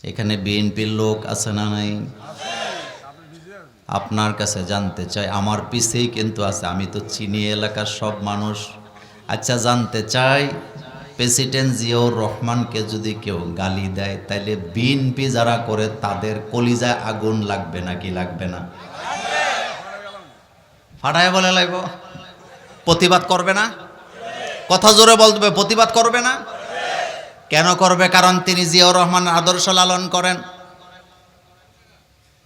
এখানে বিএনপির লোক আছে না নাই? আপনার কাছে জানতে চাই, আমার পিছেই কিন্তু আছে, আমি তো চিনি এলাকার সব মানুষ। আচ্ছা, জানতে চাই প্রেসিডেন্ট জিয়াউর রহমানকে যদি কেউ গালি দেয় তাইলে বিএনপি যারা করে তাদের কলিজায় আগুন লাগবে নাকি লাগবে না? ফাটায় বলে লাগবে, প্রতিবাদ করবে না? কথা জোরে বলবে, প্রতিবাদ করবে না? কেন করবে? কারণ তিনি জিয়াউর রহমানের আদর্শ লালন করেন।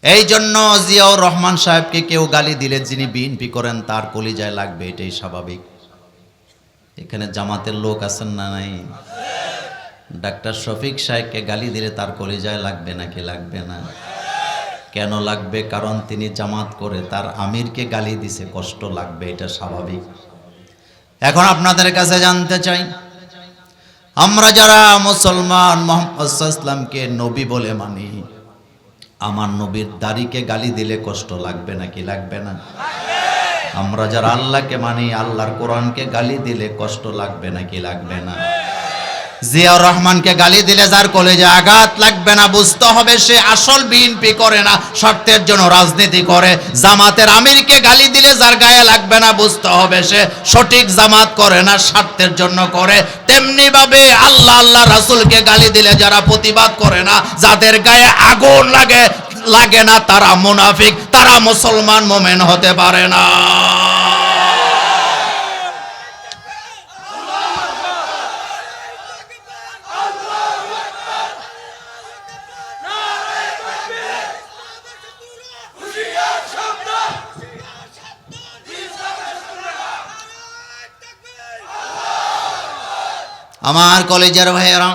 এই জন্য জিয়াউর রহমান সাহেবকে কেউ গালি দিলে যিনি বিএনপি করেন তার কলিজায় লাগবে, এটাই স্বাভাবিক। এখানে জামাতের লোক আছেন না নাই? ডাক্তার শফিক সাহেবকে গালি দিলে তার কলিজায় লাগবে নাকি লাগবে না? কেন লাগবে? কারণ তিনি জামাত করে, তার আমিরকে গালি দিছে, কষ্ট লাগবে, এটা স্বাভাবিক। এখন আপনাদের কাছে জানতে চাই, আমরা যারা মুসলমান মুহাম্মদ সাল্লাল্লাহু আলাইহি ওয়াসাল্লামকে নবী বলে মানি, আমার নবীর দাড়িকে গালি দিলে কষ্ট লাগবে নাকি লাগবে না? আমরা যারা আল্লাহকে মানি, আল্লাহর কোরআনকে গালি দিলে কষ্ট লাগবে নাকি লাগবে না? জিয়াউর রহমানকে গালি দিলে যার কলেজে আঘাত লাগবে না, বুঝতে হবে সে আসল বিএনপি করে না, স্বার্থের জন্য রাজনীতি করে। জামাতের আমিরকে গালি দিলে যার গায়ে লাগবে না, বুঝতে হবে সে সঠিক জামাত করে না, স্বার্থের জন্য করে। তেমনি ভাবে আল্লাহ আল্লাহ রাসূলকে গালি দিলে যারা প্রতিবাদ করে না, যাদের গায়ে আগুন লাগে না, তারা মুনাফিক, তারা মুসলমান মুমিন হতে পারে না। আমার কলেজের ভাইয়েরা,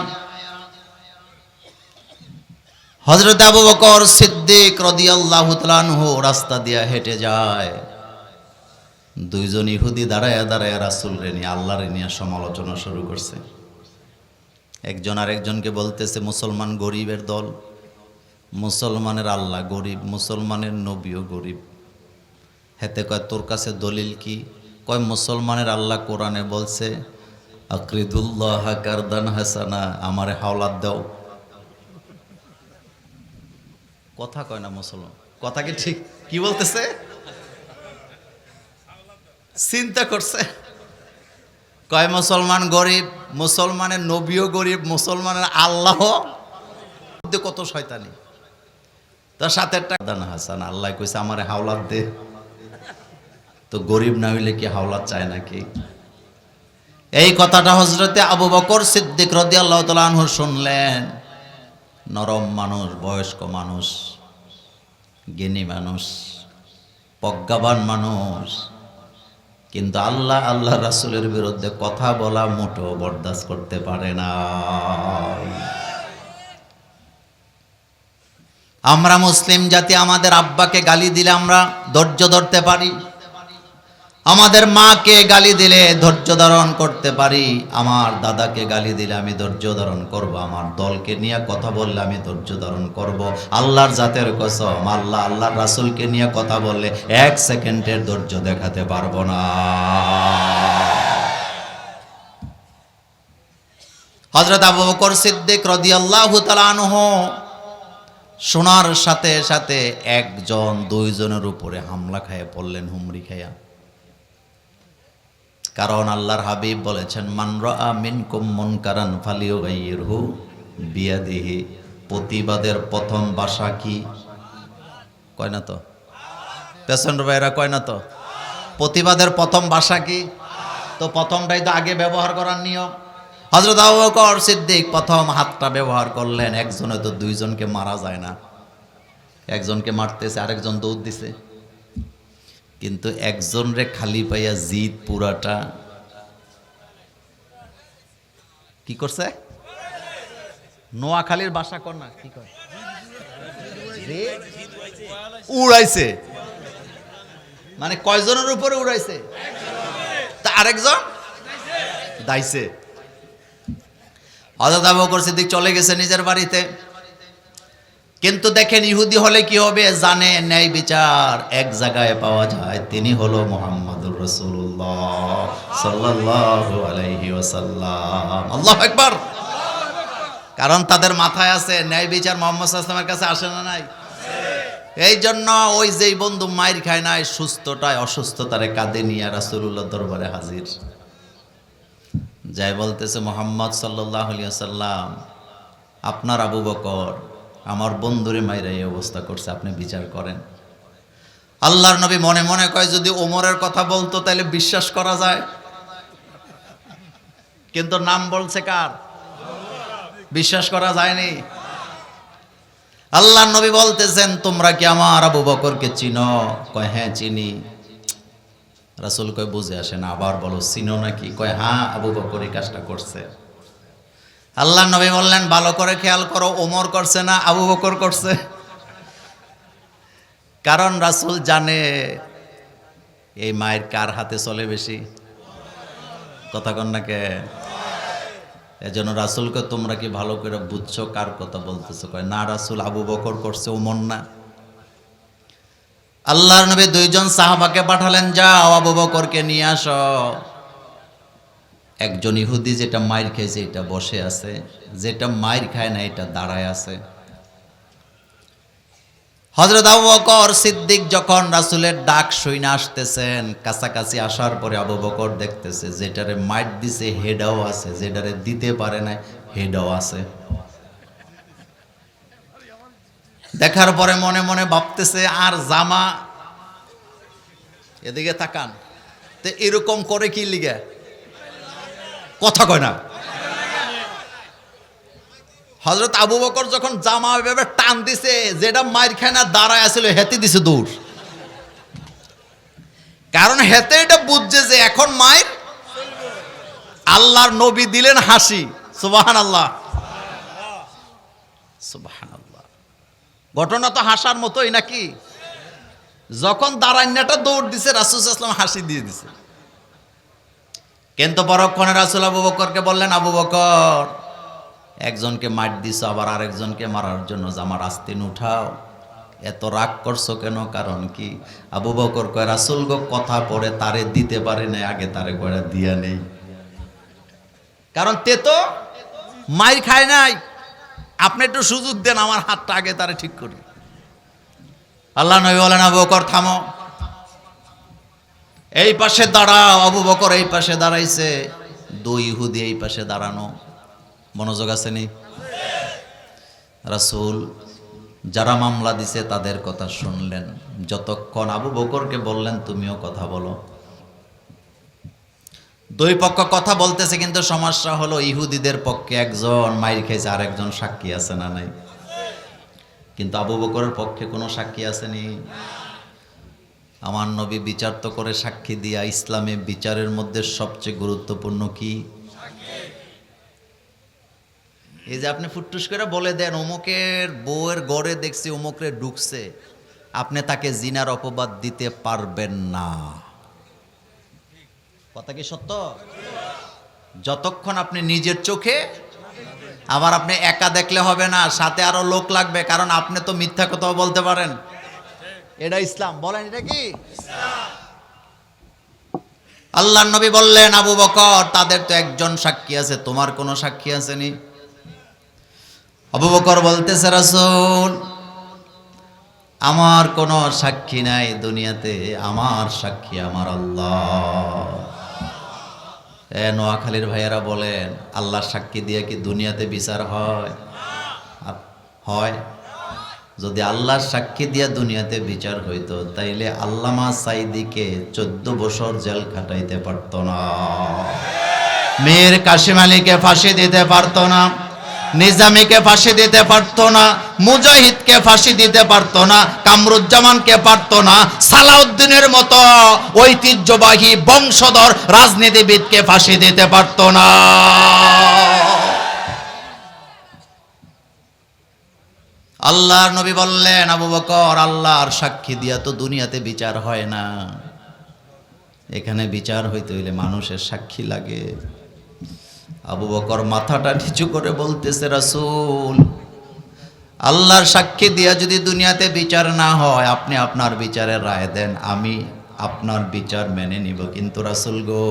হযরত আবু বকর সিদ্দিক রাদিয়াল্লাহু তাআলা আনহু রাস্তা দিয়ে হেঁটে যায়, দুইজন ইহুদি দাঁড়ায় দাঁড়ায় রাসূলরে নিয়ে, আল্লাহরে নিয়ে সমালোচনা শুরু করছে। একজন আরেকজনকে বলতেছে মুসলমান গরিবের দল, মুসলমানের আল্লাহ গরিব, মুসলমানের নবীও গরিব। হেতে কয় তোর কাছে দলিল কি? কয় মুসলমানের আল্লাহ কোরআনে বলছে আকরিদুল্লাহ কারদান হাসানা, আমারে হাওলাত দাও। কথা কয় না মুসলমান, কথা কি ঠিক? কি বলতেছে? চিন্তা করছে, কয় মুসলমান গরিব, মুসলমানের নবীও গরিব, মুসলমানের আল্লাহ, কত শয়তানি। তার সাথে একটা দান হাসান, আল্লাহ কইছে আমারে হাওলাত দে। তো গরিব না হইলে কি হাওলাত চায় নাকি? এই কথাটা হযরতে আবু বকর সিদ্দিক রাদিয়াল্লাহু তাআলা আনহু শুনলেন। নরম মানুষ, বয়স্ক মানুষ, জ্ঞানী মানুষ, প্রজ্ঞাবান মানুষ, কিন্তু আল্লাহ আল্লাহ রাসূলের বিরুদ্ধে কথা বলা মোটেও বরদাস্ত করতে পারে না। আমরা মুসলিম জাতি, আমাদের আব্বাকে গালি দিলে আমরা ধৈর্য ধরতে পারি, আমাদের মাকে গালি দিলে ধৈর্য ধারণ করতে পারি, আমার দাদাকে গালি দিলে আমি ধৈর্য ধারণ করব, আমার দলকে নিয়ে কথা বললে আমি ধৈর্য ধারণ করব। আল্লাহর জাতের কসম, আল্লাহ আল্লাহর রাসূলকে নিয়ে কথা বললে এক সেকেন্ডের ধৈর্য দেখাতে পারবো না। হযরত আবু বকর সিদ্দিক রাদিয়াল্লাহু তাআলা আনহু শোনার সাথে সাথে একজন দুইজনের উপরে হামলা খায় পড়লেন, হুমড়ি খায়া। কারণ আল্লাহর হাবিব বলেছেন মান রাআ মিনকুম মুনকারান ফালিয়ুগাইয়িরহু বিয়াদিহি। প্রতিবাদের প্রথম ভাষা কি? কয় না তো পেছনের ভাইরা, কয় না তো? প্রতিবাদের প্রথম ভাষা কি? তো প্রথমটাই তো আগে ব্যবহার করার নিয়ম। হযরত আবু বকর সিদ্দিক প্রথম হাতটা ব্যবহার করলেন। একজনে তো দুইজনকে মারা যায় না, একজনকে মারতেছে, আরেকজন দৌড় দিছে, কিন্তু একজন রে খালি পাইয়া জিদ পুরাটা কি করছে? নোয়াখালীর ভাষা কর না, কি কয়? উড়াইছে। মানে কয়জনের উপরে উড়াইছে? তা আরেকজন দাইছে। হযরত আবু বকর সিদ্দিক চলে গেছে নিজের বাড়িতে, কিন্তু দেখেন ইহুদি হলে কি হবে, জানে ন্যায় বিচার এক জায়গায় পাওয়া যায়, তিনি হলো মুহাম্মদুর রাসূলুল্লাহ সাল্লাল্লাহু আলাইহি ওয়াসাল্লাম। আল্লাহু আকবার। কারণ তাদের মাথায় আছে ন্যায় বিচার মোহাম্মদ সাল্লাল্লাহু আলাইহি ওয়াসাল্লামের কাছে আসে না নাই। এই জন্য ওই যেই বন্ধু মাইর খায় নাই, সুস্থটায় অসুস্থতারে কাঁধে নিয়ে রাসূলুল্লাহ দরবারে হাজির, যাই বলতেছে মোহাম্মদ সাল্লাল্লাহু আলাইহি ওয়াসাল্লাম, আপনার আবু বকর আমার বন্ধুরে মাইরা এই অবস্থা করছে, আপনি বিচার করেন। আল্লাহর নবী মনে মনে কয় যদি ওমরের কথা বলতো তাহলে বিশ্বাস করা যায়, কিন্তু নাম বলছে কার, বিশ্বাস করা যায়নি। আল্লাহর নবী বলতেছেন তোমরা কি আমার আবু বকরকে চিনো? কয় হ্যাঁ চিনি। রাসূল কয় বুঝে আসে না, আবার বলো চিনো নাকি? কয় হ্যাঁ, আবু বকর এই কাজটা করছে। আল্লাহর নবী বললেন ভালো করে খেয়াল করো, ওমর করছে না আবু বকর করছে। কারণ রাসূল জানে এই মায়ের কার হাতে চলে বেশি, কথা কন না কে? এজন্য রাসূলকে তোমরা কি ভালো করে বুঝছো কার কথা বলতেছো? কয় না রাসূল, আবু বকর করছে, ওমর না। আল্লাহর নবী দুইজন সাহাবাকে পাঠালেন, যাও আবু বকরকে নিয়ে আসো। একজন ইহুদি যেটা মাইর খেয়েছে এটা বসে আছে, যেটা মাইর খায় না এটা দাঁড়ায় আছে। হযরত আবু বকর সিদ্দিক যখন রাসূলের ডাক শুনে আসতেছেন, কাছাকাছি আসার পরে আবু বকর দেখতেছে যেটারে মাইর দিছে হেডাও আছে, যেটারে দিতে পারে না হেডাও আছে। দেখার পরে মনে মনে ভাবতেছে আর জামা, এদিকে তাকান তো এরকম করে কি লিগে, কথা কয় না। হযরত আবু বকর যখন জামা এভাবে টান দিছে, যেটা মাইর খায় না দাঁড়ায় আছিল, হেতে দিছে দূর। কারণ হেতে এটা বুঝছে যে এখন মাইর। আল্লাহর নবী দিলেন হাসি, সুবহানাল্লাহ সুবহানাল্লাহ। ঘটনা তো হাসার মতোই নাকি? যখন দাঁড়াইনাটা দৌড় দিছে রাসূল সাল্লাল্লাহু আলাইহি ওয়াসাল্লাম হাসি দিয়ে দিছে। কিন্তু পরক্ষণে রাসূল আবু বকরকে বললেন, আবু বকর একজনকে মার দিছো, আবার আরেকজনকে মারার জন্য জামার আস্তিন উঠাও, এত রাগ করছো কেন, কারণ কি? আবু বকর কয় রাসূল গো কথা পড়ে তারে দিতে পারে না, আগে তারে কয়টা দিয়া নেই, কারণ তে তো মাইর খায় নাই, আপনি একটু সুযোগ দেন আমার হাতটা আগে তারে ঠিক করি। আল্লাহ নবী বলেন আবু বকর থামো, এই পাশে দাঁড়াও। আবু বকর এই পাশে দাঁড়াইছে, দুই ইহুদি এই পাশে দাঁড়ানো। মনোযোগ আছে নি? রাসূল যারা মামলা দিছে তাদের কথা শুনলেন, যতক্ষণ আবু বকরকে বললেন তুমিও কথা বলো। দুই পক্ষ কথা বলতেছে, কিন্তু সমস্যা হলো ইহুদিদের পক্ষে একজন মাইর খেয়েছে, আর একজন সাক্ষী আছে না নাই? কিন্তু আবু বকরের পক্ষে কোনো সাক্ষী আসেনি। আমার নবী বিচার তো করে সাক্ষী দিয়া, ইসলামে বিচারের মধ্যে সবচেয়ে গুরুত্বপূর্ণ কি? এই যে আপনি ফুটটুস করে বলে দেন অমুকের বউয়ের গড়ে দেখছি অমুকরে ঢুকছে, আপনি তাকে জিনার অপবাদ দিতে পারবেন না। কথা কি সত্য? যতক্ষণ আপনি নিজের চোখে, আবার আপনি একা দেখলে হবে না, সাথে আরো লোক লাগবে, কারণ আপনি তো মিথ্যা কথাও বলতে পারেন। এটা ইসলাম, বলেন এটা কি ইসলাম? আল্লাহর নবী বললেন আবু বকর তাদের তো একজন সাক্ষী আছে, তোমার কোনো সাক্ষী আসেনি? আবু বকর বলতেছে রাসূল আমার কোনো সাক্ষী নাই দুনিয়াতে, আমার সাক্ষী আমার আল্লাহ। নোয়াখালীর ভাইয়েরা বলেন আল্লাহর সাক্ষী দিয়ে কি দুনিয়াতে বিচার হয়? হয়? যদি আল্লাহর সাক্ষী দিয়া দুনিয়াতে বিচার হইতো তাইলে আল্লামা সাইদিকে 14 বছর জেল খাটাইতে পারতো না, মীর কাসিম আলীকে ফাঁসি দিতে পারতো না, নিজামীকে ফাঁসি দিতে পারতো না, মুজাহিদকে ফাঁসি দিতে পারতো না, কামরুজ্জামানকে পারতো না, সালাউদ্দিনের মতো ঐতিহ্যবাহী বংশধর রাজনীতিবিদকে ফাঁসি দিতে পারতো না। আল্লাহর নবী বললেন আবু বকর আল্লাহর সাক্ষী দিয়া তো দুনিয়াতে বিচার হয় না, এখানে বিচার হইতে হইলে মানুষের সাক্ষী লাগে। আবু বকর মাথাটা নিচু করে বলতেছে রাসূল আল্লাহর সাক্ষী দিয়া যদি দুনিয়াতে বিচার না হয় আপনি আপনার বিচারের রায় দেন, আমি আপনার বিচার মেনে নিব, কিন্তু রাসূল গো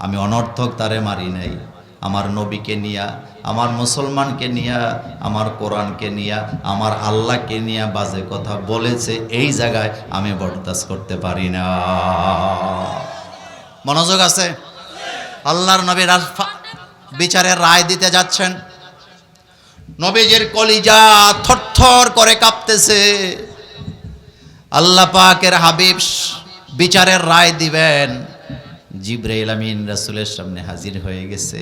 আমি অনর্থক তারে মারি নাই, আমার নবীকে নিয়া, আমার মুসলমানকে নিয়া, আমার কোরআনকে নিয়া, আমার আল্লাহকে নিয়া বাজে কথা বলেছে, এই জায়গায় আমি বরদাস্ত করতে পারি না। মনোযোগ আছে? আল্লাহর নবী বিচারের রায় দিতে যাচ্ছেন, নবীজির কলিজা থরথর করে কাঁপতেছে। আল্লাহ পাকের হাবিব বিচারের রায় দিবেন, জিবরাইল আমিন রাসূলের সামনে হাজির হয়ে গেছে।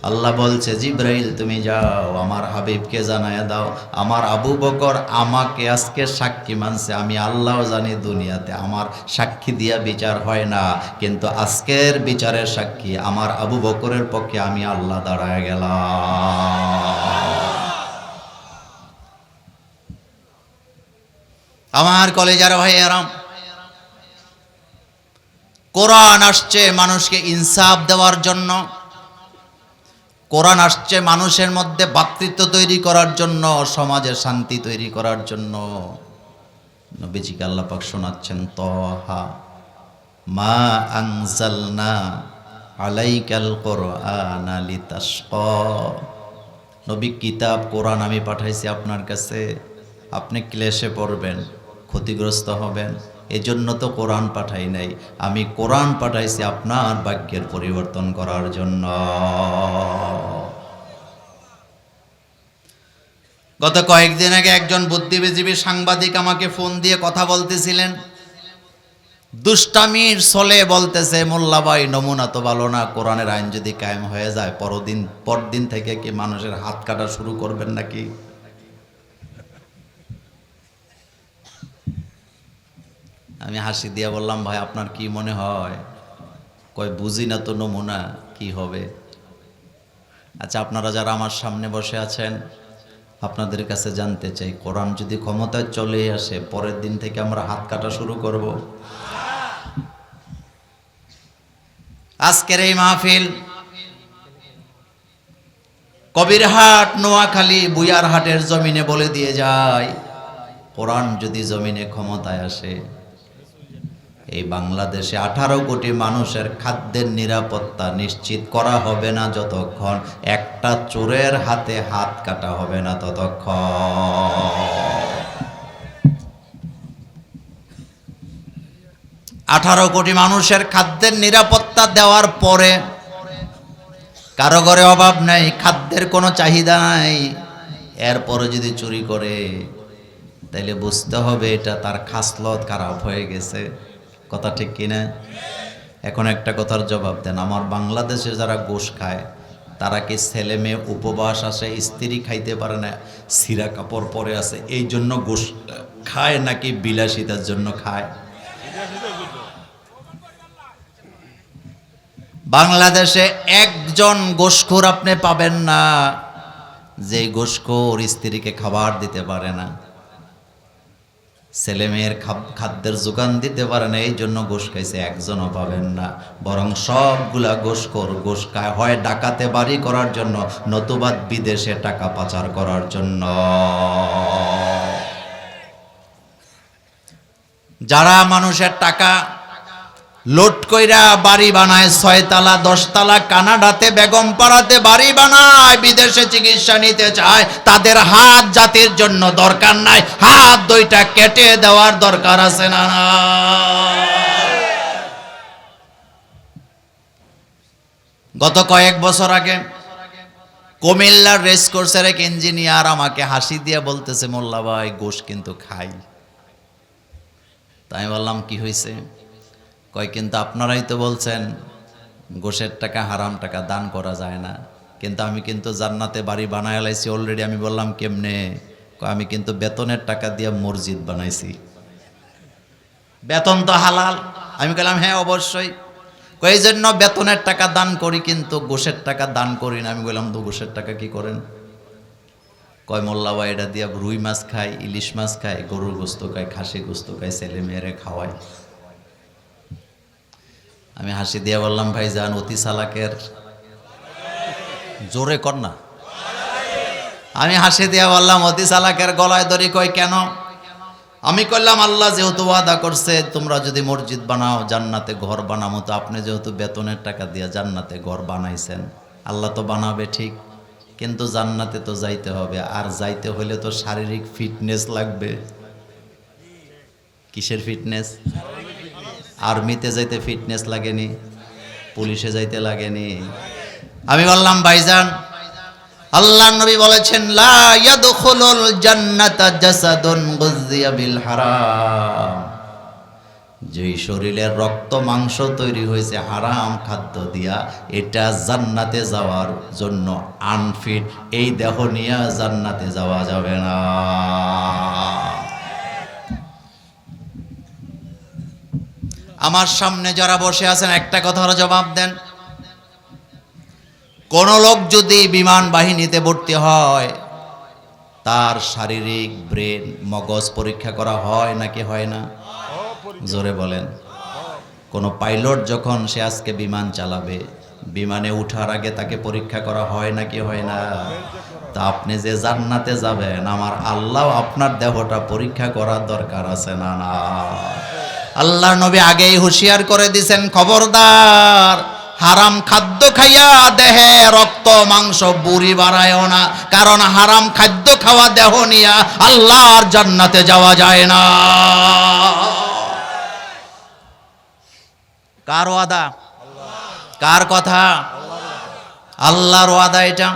আল্লাহ বলছে, জিবরাইল তুমি যাও, আমার হাবিবকে জানায়া দাও, আমার আবু বকর আমাকে আজকে সাক্ষী মানছে। আমি আল্লাহ জানি দুনিয়াতে আমার সাক্ষী দিয়া বিচার হয় না, কিন্তু আজকের বিচারের সাক্ষী আমার আবু বকরের পক্ষে আমি আল্লাহ দাঁড়ায় গেলাম। আমার কলেজার ভাইয়েরা, কোরআন আসছে মানুষকে ইনসাফ দেওয়ার জন্য, কোরআন আসছে মানুষের মধ্যে ভ্রাতৃত্ব তৈরি করার জন্য, সমাজে শান্তি তৈরি করার জন্য। নবীজিকে আল্লাহ পাক শোনাচ্ছেন, তহা মা আনজালনা আলাইকাল কোরআনা লিতাশকা। নবী, কিতাব কোরআন আমি পাঠাইছি আপনার কাছে, আপনি ক্লেশে পড়বেন, ক্ষতিগ্রস্ত হবেন, এজন্য তো কোরআন পাঠাই নাই। আমি কোরআন পাঠাইছি আপনার ভাগ্যের পরিবর্তন করার জন্য। গত কয়েকদিন আগে একজন বুদ্ধিজীবী সাংবাদিক আমাকে ফোন দিয়ে কথা বলতেছিলেন, দুষ্টামির ছলে বলতেছে, মোল্লা ভাই নমুনা তো ভালো না, কোরআনের আইন যদি কায়েম হয়ে যায় পরদিন থেকে কি মানুষের হাত কাটা শুরু করবেন নাকি? আমি হাসি দিয়া বললাম, ভাই আপনার কি মনে হয়? কয় বুঝি না তো নমুনা কি হবে। আচ্ছা, আপনারা যারা আমার সামনে বসে আছেন, আপনাদের কাছে জানতে চাই, কোরআন যদি ক্ষমতায় চলে আসে পরের দিন থেকে আমরা হাত কাটা শুরু করব? আজকের এই মাহফিল কবিরহাট, নোয়াখালী, বুয়ারহাটের জমিনে বলে দিয়ে যায়, কোরআন যদি জমিনে ক্ষমতায় আসে, এই বাংলাদেশে 18 কোটি মানুষের খাদ্যের নিরাপত্তা নিশ্চিত করা হবে না যতক্ষণ একটা চোরের হাতে হাত কাটা হবে না ততক্ষণ। 18 কোটি মানুষের খাদ্যের নিরাপত্তা দেওয়ার পরে কারো ঘরে অভাব নাই, খাদ্যের কোনো চাহিদা নাই, এরপরে যদি চুরি করে তাইলে বুঝতে হবে এটা তার খাসলত খারাপ হয়ে গেছে। কথা ঠিক কিনা? এখন একটা কথার জবাব দেন, আমার বাংলাদেশে যারা গোশ খায় তারা কি ছেলে মেয়ে উপবাস আসে, স্ত্রী খাইতে পারে না, ছিঁড়া কাপড় পরে আছে, এই জন্য গোশ খায় নাকি বিলাসিতার জন্য খায়? বাংলাদেশে একজন গোশখোর আপনি পাবেন না যে গোশখোর স্ত্রীকে খাবার দিতে পারে না, ছেলে মেয়ের খাদ্যের যোগান দিতে পারে না, এই জন্য গোশ খাইছে, একজনও পাবেন না। বরং সবগুলা গোশখোর গোশ খায় হয় ডাকাতে বাড়ি করার জন্য, নতুবা বিদেশে টাকা পাচার করার জন্য। যারা মানুষের টাকা লোট কইরা বাড়ি বানায়, 6 তলা 10 তলা, কানাডাতে বেগম পাড়াতে বাড়ি বানায়, বিদেশে চিকিৎসা নিতে চায়, তাদের হাত জাতির জন্য দরকার নাই, হাত দুইটা কেটে দেওয়ার দরকার আছে না? গত কয়েক বছর আগে কুমিল্লার রেসকোর্সের এক ইঞ্জিনিয়ার আমাকে হাসি দিয়ে বলতেছে, মোল্লা ভাই গোশ কিন্তু খাই। তাই বললাম, কি হয়েছে? কয়, কিন্তু আপনারাই তো বলছেন গোশের টাকা হারাম টাকা, দান করা যায় না, কিন্তু আমি কিন্তু জান্নাতে বাড়ি বানায় লাইছি অলরেডি। আমি বললাম, কেমনে? কয়, আমি কিন্তু বেতনের টাকা দিয়ে মসজিদ বানাইছি। বেতন তো হালাল। আমি বললাম, হ্যাঁ অবশ্যই। কয়, এই জন্য বেতনের টাকা দান করি, কিন্তু গোশের টাকা দান করি না। আমি বললাম, তো গোশের টাকা কি করেন? কয়, মোল্লা ভাই এটা দিয়া রুই মাছ খায়, ইলিশ মাছ খায়, গরুর গোস্ত খায়, খাসি গোস্ত খায়, ছেলে মেয়েরে খাওয়ায়। আমি হাসি দিয়ে বললাম, ভাই যান অতি চালাকের জোরে কর না। আমি হাসি দিয়ে বললাম, অতি চালাকের গলায় ধরি। কয়, কেন? আমি কইলাম, আল্লাহ যেহেতু ওয়াদা করছে তোমরা যদি মসজিদ বানাও জান্নাতে ঘর বানামো, তো আপনি যেহেতু বেতনের টাকা দিয়ে জান্নাতে ঘর বানাইছেন, আল্লাহ তো বানাবে ঠিক, কিন্তু জান্নাতে তো যাইতে হবে, আর যাইতে হলে তো শারীরিক ফিটনেস লাগবে। কিসের ফিটনেস? আর্মিতে যাইতে ফিটনেস লাগেনি, পুলিশে যাইতে লাগেনি। আমি বললাম ভাইজান, আল্লাহর নবী বলেছেন লা ইয়াদখুলুল জান্নাতা জাসাদুন গুযিয়া বিল হারাম। যেই শরীরের রক্ত মাংস তৈরি হয়েছে হারাম খাদ্য দিয়া, এটা জান্নাতে যাওয়ার জন্য আনফিট। এই দেহ নিয়ে জান্নাতে যাওয়া যাবে না। আমার সামনে যারা বসে আছেন একটা কথার জবাব দেন। কোন লোক যদি বিমান বাহিনীতে ভর্তি হয়, তার শারীরিক ব্রেন মগজ পরীক্ষা করা হয় নাকি হয় না? জোরে বলেন। কোন পাইলট যখন সে আজকে বিমান চালাবে, বিমানে উঠার আগে তাকে পরীক্ষা করা হয় নাকি হয় না? তা আপনি যে জান্নাতে যাবেন, আমার আল্লাহ আপনার দেহটা পরীক্ষা করার দরকার আছে না? না। আল্লাহর নবী আগেই হুঁশিয়ার করে দিয়েছেন, খবরদার হারাম খাদ্য খাইয়া দেহে রক্ত মাংস বুড়ি বাড়ায়ও না, কারণ হারাম খাদ্য খাওয়া দেহ নিয়া আল্লাহর জান্নাতে যাওয়া যায় না। কার ওয়াদা? কার কথা? আল্লাহর ওয়াদা এটা।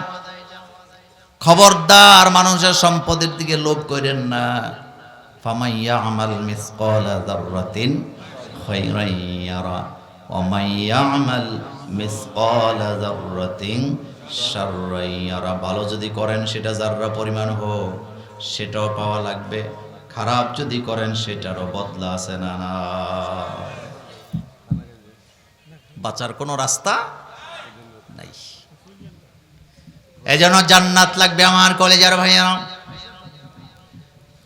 খবরদার মানুষের সম্পদের দিকে লোভ করেন না। ফামাইয়া আমাল মিসকালা যাররাতিন খায়রান ইয়ারা ওয়া মাইয়া আমাল মিসকালা যাররাতিন শাররান ইয়ারা। ভালো যদি করেন সেটা যাররা পরিমাণ হোক, সেটাও পাওয়া লাগবে। খারাপ যদি করেন সেটারও বদলা আছে না? না। বাঁচার কোনো রাস্তা নাই। এজন্য জান্নাত লাগবে আমার কলেজার ভাইয়া।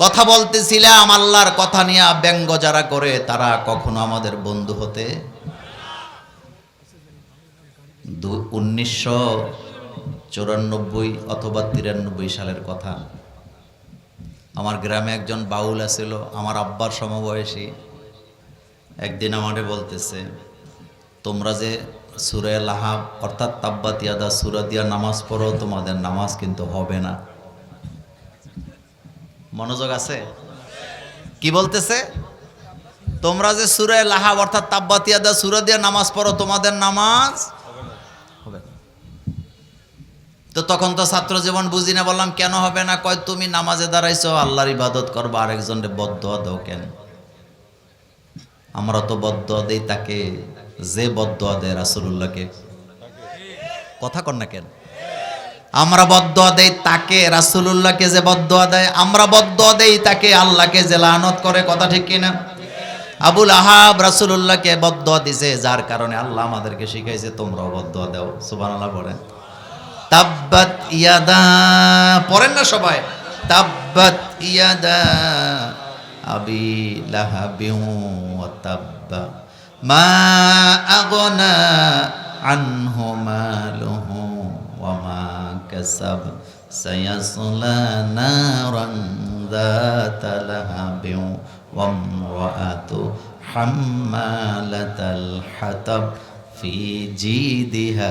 কথা বলতেছিলাম আল্লাহর কথা নিয়ে ব্যঙ্গ যারা করে তারা কখনো আমাদের বন্ধু হতে। 1994 অথবা 93 সালের কথা। আমার গ্রামে একজন বাউল আছিল, আমার আব্বার সমবয়সী। একদিন আমারে বলতেছে, তোমরা যে সূরা লাহাব অর্থাৎ তাব্বাত ইয়াদা সূরা দিয়া নামাজ পড়ো, তোমাদের নামাজ কিন্তু হবে না। মনোযোগ আছে? কি বলতেছে? তোমরা যে সূরা লাহাব অর্থাৎ তাব্বাত ইয়াদা সূরা দিয়া নামাজ পড়ো, তোমাদের নামাজ হবে না। তো তখন তো ছাত্র জীবন বুঝি না। বললাম কেন হবে না? কয় তুমি নামাজে দাঁড়াইছো, আল্লাহর ইবাদত করবা, আরেকজনকে বদদুয়া দাও কেন? আমরা তো বদদুয়া দেই তাকে যে বদদুয়া দেয় রাসূলুল্লাহকে। কথা কন না কেন? আমরা বদদুয়া দেই তাকে রাসূলুল্লাহকে যে বদদুয়া দেয়, আমরা বদদুয়া দেই তাকে আল্লাহকে যে লানত করে। কথা ঠিক কিনা? আবুল আহাব রাসূলুল্লাহকে বদদুয়া দিছে, যার কারণে আল্লাহ আমাদেরকে শিখাইছে তোমরাও বদদুয়া দাও। সুবহানাল্লাহ পড়েন। তাব্বাত ইয়াদা পড়েন না সবাই? তাব্বাত ইয়াদা আবি লাহাবিন ওয়া তাব্বা মা আগনা আনহু মালুহু ওয়া মা কাসাব সায়াসলা নারান যাতা লাহাবিন ওয়া ইমরাআতু হাম্মালাতাল হাতাব ফি জিদিহা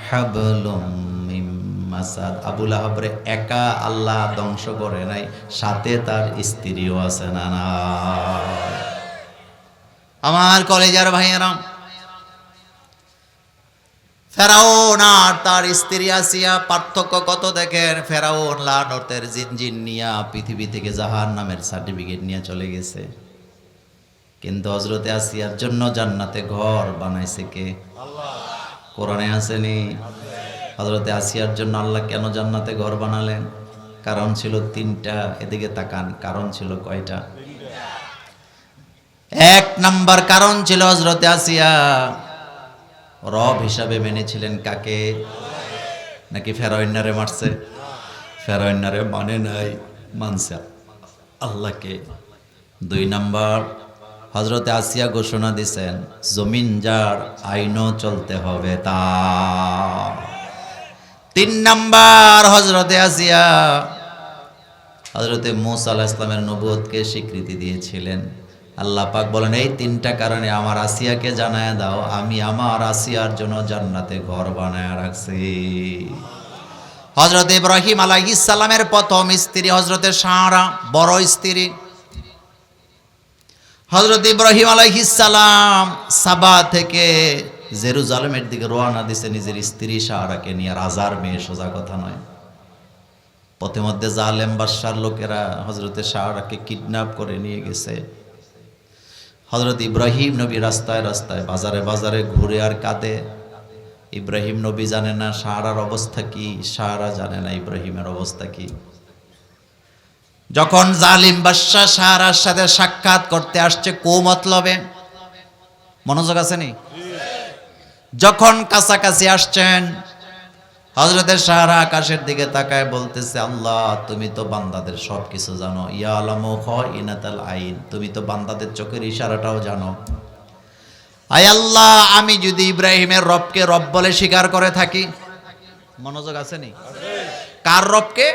হাবলুম মিন মাসাদ। আবুল আহাবরে একা আল্লাহ ধ্বংস করে নাই, সাথে তার স্ত্রীও আছে না? না। আমার কলেজার ভাইয়েরা, ফেরাউন আর তার স্ত্রী আসিয়া পার্থক্য কত দেখেন। ফেরাউন লানতের জিনজিন নিয়া পৃথিবী থেকে জাহান্নামের সার্টিফিকেট নিয়ে চলে গেছে, কিন্তু হযরতে আসিয়ার জন্য জান্নাতে ঘর বানাইছে কে? আল্লাহ। কোরআনে আসেনি? হযরতে আসিয়ার জন্য আল্লাহ কেন জান্নাতে ঘর বানালেন? কারণ ছিল 3টা। এদিকে তাকান, কারণ ছিল কয়টা? 1 নাম্বার কারণ ছিল হযরতে আসিয়া রব হিসাবে মেনেছিলেন কাকে? নাকি ফেরাউন্নারে মারছে? ফেরাউন্নারে মানে নাই, মানছে আল্লাহকে। 2 নাম্বার হযরতে আসিয়া ঘোষণা দিয়েছেন, জমিন যার আইনও চলতে হবে তা। 3 নাম্বার হযরতে আসিয়া হযরতে মূসা আলাইহিস সালামের নবুয়তকে স্বীকৃতি দিয়েছিলেন। আল্লাহ পাক বলেন এই তিনটা কারণে আমার আসিয়াকে জানায় দাও আমি আমার আসিয়ার জন্য জান্নাতে ঘর বানায় রাখছি। হযরত ইব্রাহিম আলাইহিস সালামের প্রথম স্ত্রী হযরতে সারা, বড় স্ত্রী। হযরত ইব্রাহিম আলাইহিস সালাম সাবা থেকে জেরুজালেমের দিকে রওনা দিয়েছে নিজের স্ত্রী সারাকে নিয়ে। রাজার মেয়ে, সোজা কথা নয়। পথে মধ্যে জালেম বাদশার লোকেরা হযরতে সারাকে কিডন্যাপ করে নিয়ে গেছে। হযরত ইব্রাহিম নবী রাস্তায় রাস্তায় বাজারে বাজারে ঘুরে আর কাঁদে। ইব্রাহিম নবী জানে না সারার অবস্থা কি, সারা জানে না ইব্রাহিমের অবস্থা কি। যখন জালিম বাদশা সারার সাথে সাক্ষাৎ করতে আসছে মতলবে, মনোযোগ আছে নি? যখন কাছাকাছি আসছেন হযরতে সারা আকাশের দিকে তাকায় বলতেছে, আল্লাহ তুমি তো বান্দাদের সবকিছু জানো, ইয়ালামু খাইনাতাল আইন, তুমি তো বান্দাদের চোখের ইশারাটাও জানো। আয় আল্লাহ, আমি যদি ইব্রাহিমের রবকে রব বলে স্বীকার করে থাকি, মনোযোগ আছে নি? কার রবকে?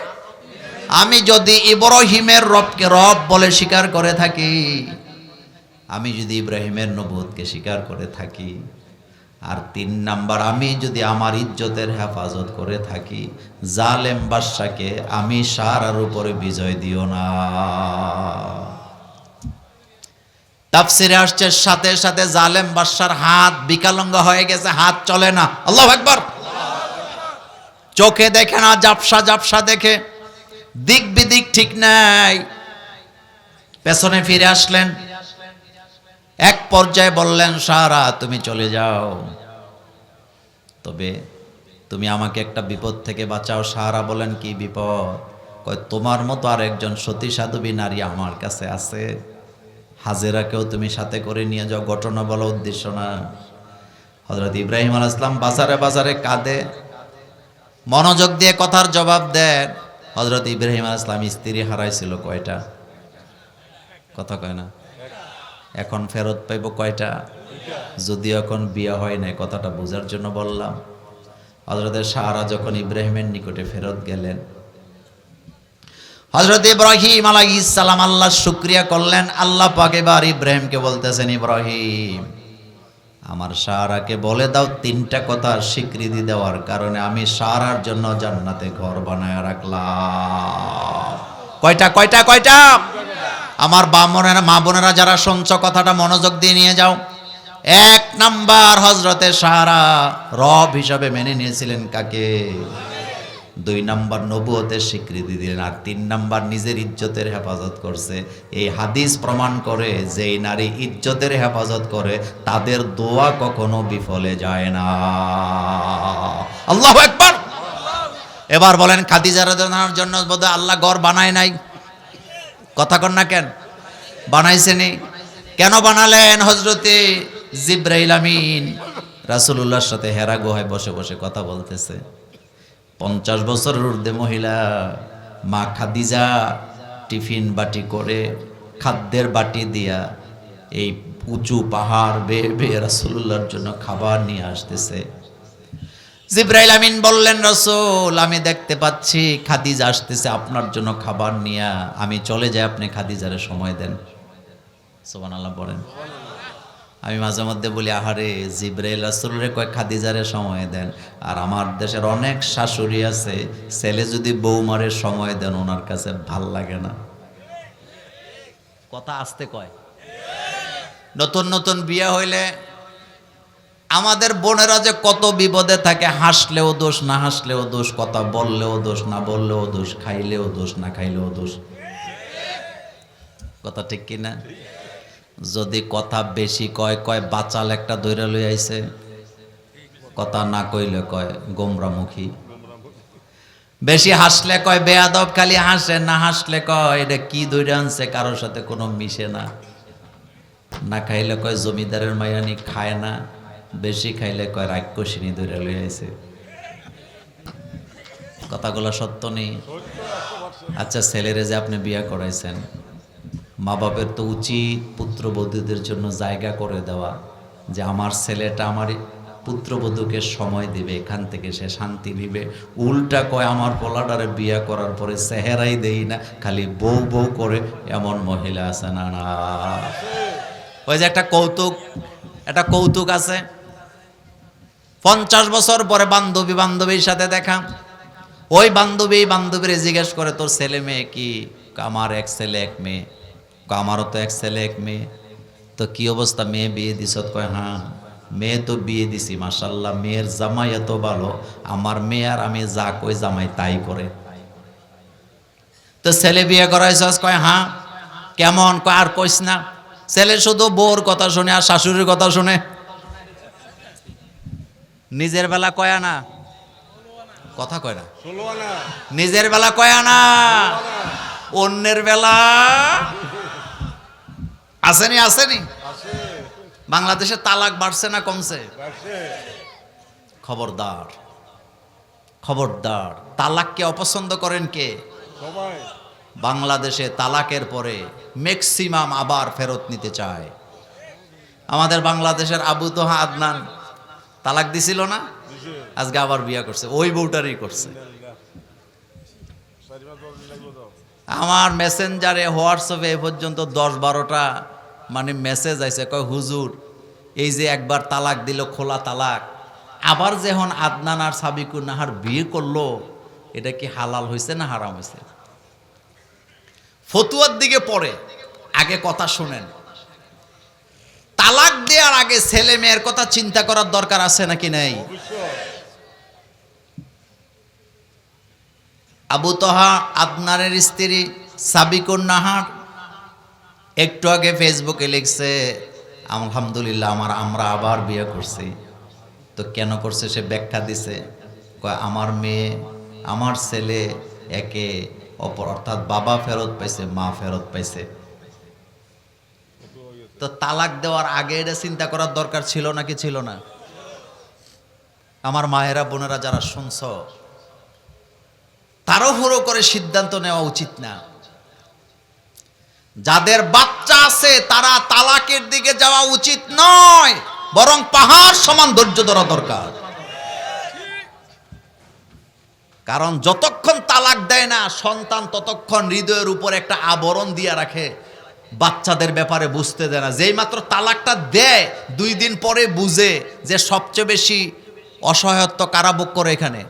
আমি যদি ইব্রাহিমের রবকে রব বলে স্বীকার করে থাকি, আমি যদি ইব্রাহিমের নবুয়তকে স্বীকার করে থাকি, আর 3 নাম্বার আমি যদি আমার ইজ্জতের হেফাজত করে থাকি, জালেম বাদশাকে আমি সারার উপরে বিজয় দিও না। তাফসিরে আসছে সাথে সাথে জালেম বাদশার হাত বিকলাঙ্গ হয়ে গেছে, হাত চলে না। আল্লাহু আকবার। চোখে দেখে না, জাপসা জাপসা দেখে, দিক বিদিক ঠিক নাই। পেছনে ফিরে আসলেন, এক পর্যায়ে বললেন, সারা তুমি চলে যাও, তবে তুমি আমাকে একটা বিপদ থেকে বাঁচাও। সারা বলেন, কি বিপদ? কয় তোমার মতো আর একজন সতী সাধবী নারী আমার কাছে আছে, হাজেরাকেও তুমি সাথে করে নিয়ে যাও। ঘটনা বলা উদ্দেশ্য না। হযরত ইব্রাহিম আলাইহিস সালাম বাজারে বাজারে কাঁদে, মনোযোগ দিয়ে কথার জবাব দেন। হযরত ইব্রাহিম আলাইহিস সালাম স্ত্রী হারাইছিল কয়টা? কথা কয় না। এখন ফেরত পাইব কয়টা? যদিও এখন বিয়ে হয় নাই, কথাটা বোঝার জন্য বললাম। হযরত সারা যখন ইব্রাহিমের নিকটে ফেরত গেলেন, হযরত ইব্রাহিম আলাইহিস সালাম আল্লাহর শুকরিয়া করলেন। আল্লাহ পাক এবার ইব্রাহিমকে বলতেছেন, ইব্রাহিম আমার সারাকে বলে দাও 3টা কথা স্বীকৃতি দেওয়ার কারণে আমি সারার জন্য জান্নাতে ঘর বানায় রাখলাম। কয়টা কয়টা কয়টা? আমার মা বোনেরা যারা শুনছো, কথাটা মনোযোগ দিয়ে নিয়ে যাও। 1 নাম্বার, হযরতে সারা রব হিসাবে মেনে নিয়েছিলেন কাকে? 2 নাম্বার নবুয়তের স্বীকৃতি দিলেন, আর 3 নাম্বার নিজের ইজ্জতের হেফাজত করছে। এই হাদিস প্রমাণ করে যেই নারী ইজ্জতের হেফাজত করে তাদের দোয়া কখনো বিফলে যায় না। আল্লাহু আকবার। এবার বলেন, খাদিজা রাদিয়াল্লাহু আনহার জন্য বোধহয় আল্লাহ ঘর বানায় নাই? কথা কন না কেন? বানাইছেনি। কেন বানালেন? হযরতে জিবরাইল আমিন রাসূলুল্লাহর সাথে হেরা গুহায় বসে বসে কথা বলতেছে। 50 বছরের ঊর্ধ্বে মহিলা মা খাদিজা টিফিন বাটি করে খাদ্যের বাটি দিয়া এই উঁচু পাহাড় বেয়ে বেয়ে রাসূলুল্লাহর জন্য খাবার নিয়ে আসতেছে। জিবরাইল আমিন বললেন, রাসূল আমি দেখতে পাচ্ছি খাদিজা আসতেছে আপনার জন্য খাবার নিয়ে, আমি চলে যাই, আপনি খাদিজারে সময় দেন। সুবহানাল্লাহ বলেন। আমি মাঝে মধ্যে বলি, আহারে জিবরাইল রাসূলরে কয় খাদিজারে সময় দেন, আর আমার দেশের অনেক শাশুড়ি আছে, ছেলে যদি বৌমারে সময় দেন ওনার কাছে ভাল লাগে না। কথা আসতে কয়। নতুন নতুন বিয়ে হইলে আমাদের বোনেরা যে কত বিপদে থাকে, হাসলেও দোষ, না হাসলেও দোষ, কথা বললেও দোষ, না বললেও দোষ, খাইলেও দোষ, না খাইলেও দোষ। কথা ঠিক কিনা? যদি কথা বেশি কয়, কয় বাচাল একটা দৈরা লই আইছে। কথা না কইলে কয় গোমরামুখী। বেশি হাসলে কয় বেয়াদব, খালি হাসে, না হাসলে কয় এটা কি দৈরা আনছে, কারোর সাথে কোনো মিশে না। না খাইলে কয় জমিদারের মায়ানি, খায় না। বেশি খাইলে কয় রাক্ষসিনী দৈরা লই আইছে। কথাগুলো সত্য নেই? আচ্ছা, ছেলেরে যে আপনি বিয়া করাইছেন, মা বাপের তো উচিত পুত্রবধূদের জন্য জায়গা করে দেওয়া, যে আমার ছেলেটা আমার পুত্রবধূকে সময় দিবে, এখান থেকে সে শান্তি নিবে। উল্টা কয় আমার পোলাটারে বিয়া করার পরে চেহারাই দেই না, খালি বউ বউ করে, এমন মহিলা আছে না? না ওই যে একটা কৌতুক আছে, 50 বছর পরে বান্ধবীর সাথে দেখা, ওই বান্ধবীরে জিজ্ঞেস করে তোর ছেলে মেয়ে কি? আমার এক ছেলে এক মেয়ে। আমারও তো এক ছেলে এক মেয়ে। তো কি অবস্থা, মেয়ে বিয়ে দিছ? কয় হ্যাঁ মেয়ে তো বিয়ে দিছি, মাশাআল্লাহ মেয়ের জামাই এত ভালো, আমার মেয়ে আর আমি যা কই জামাই তাই করে। তো ছেলে বিয়ে করাইছস? কয় হ্যাঁ। কেমন? কয় আর কইস না, ছেলে শুধু বউর কথা শুনে আর শাশুড়ির কথা শুনে। নিজের বেলা কয় না, কথা কয় না, নিজের বেলা কয় না, অন্যের বেলা আসেনি। বাংলাদেশে তালাক বাড়ছে না কমছে? খবরদার, তালাককে অপছন্দ করেন কে? বাংলাদেশে তালাকের পরে ম্যাক্সিমাম আবার ফেরত নিতে চায়। আমাদের বাংলাদেশের আবু তোহা আদনান তালাক দিছিল না, আজকে আবার বিয়ে করছে, ওই বউটারই করছে। আমার মেসেঞ্জারে হোয়াটসঅ্যাপে এ পর্যন্ত 10-12টা মানে মেসেজ আইছে, কয় হুজুর এই যে একবার তালাক দিল, খোলা তালাক, আবার যখন আদনান আর সাবিকুন নাহার বিয়ে করলো, এটা কি হালাল হয়েছে না হারাম হয়েছে? ফতুয়ার দিকে পড়ে, আগে কথা শুনেন। তালাক দেওয়ার আগে ছেলে মেয়ের কথা চিন্তা করার দরকার আছে নাকি নাই? আবু তোহা আদনানের স্ত্রী সাবিকুন নাহার একটু আগে ফেসবুকে লিখছে, আলহামদুলিল্লাহ আমরা আবার বিয়ে করছি। তো কেন করছে সে ব্যাখ্যা দিছে, আমার মেয়ে আমার ছেলে একে অপর, অর্থাৎ বাবা ফেরত পাইছে, মা ফেরত পাইছে। তো তালাক দেওয়ার আগে এটা চিন্তা করার দরকার ছিল নাকি ছিল না? আমার মায়েরা বোনেরা যারা শুনছ, তাড়াহুড়ো করে সিদ্ধান্ত নেওয়া উচিত না। যাদের বাচ্চা আছে তারা তালাকের দিকে যাওয়া উচিত নয়, বরং পাহাড় সমান ধৈর্য ধরা দরকার। কারণ যতক্ষণ তালাক দেয় না সন্তান, ততক্ষণ হৃদয়ের উপর একটা আবরণ দিয়ে রাখে, বাচ্চাদের ব্যাপারে বুঝতে দেয় না। যেই মাত্র তালাকটা দেয় 2 দিন পরে বুঝে যে সবচেয়ে বেশি অসহায়ত্ব কারা ভোগ করে এখানে?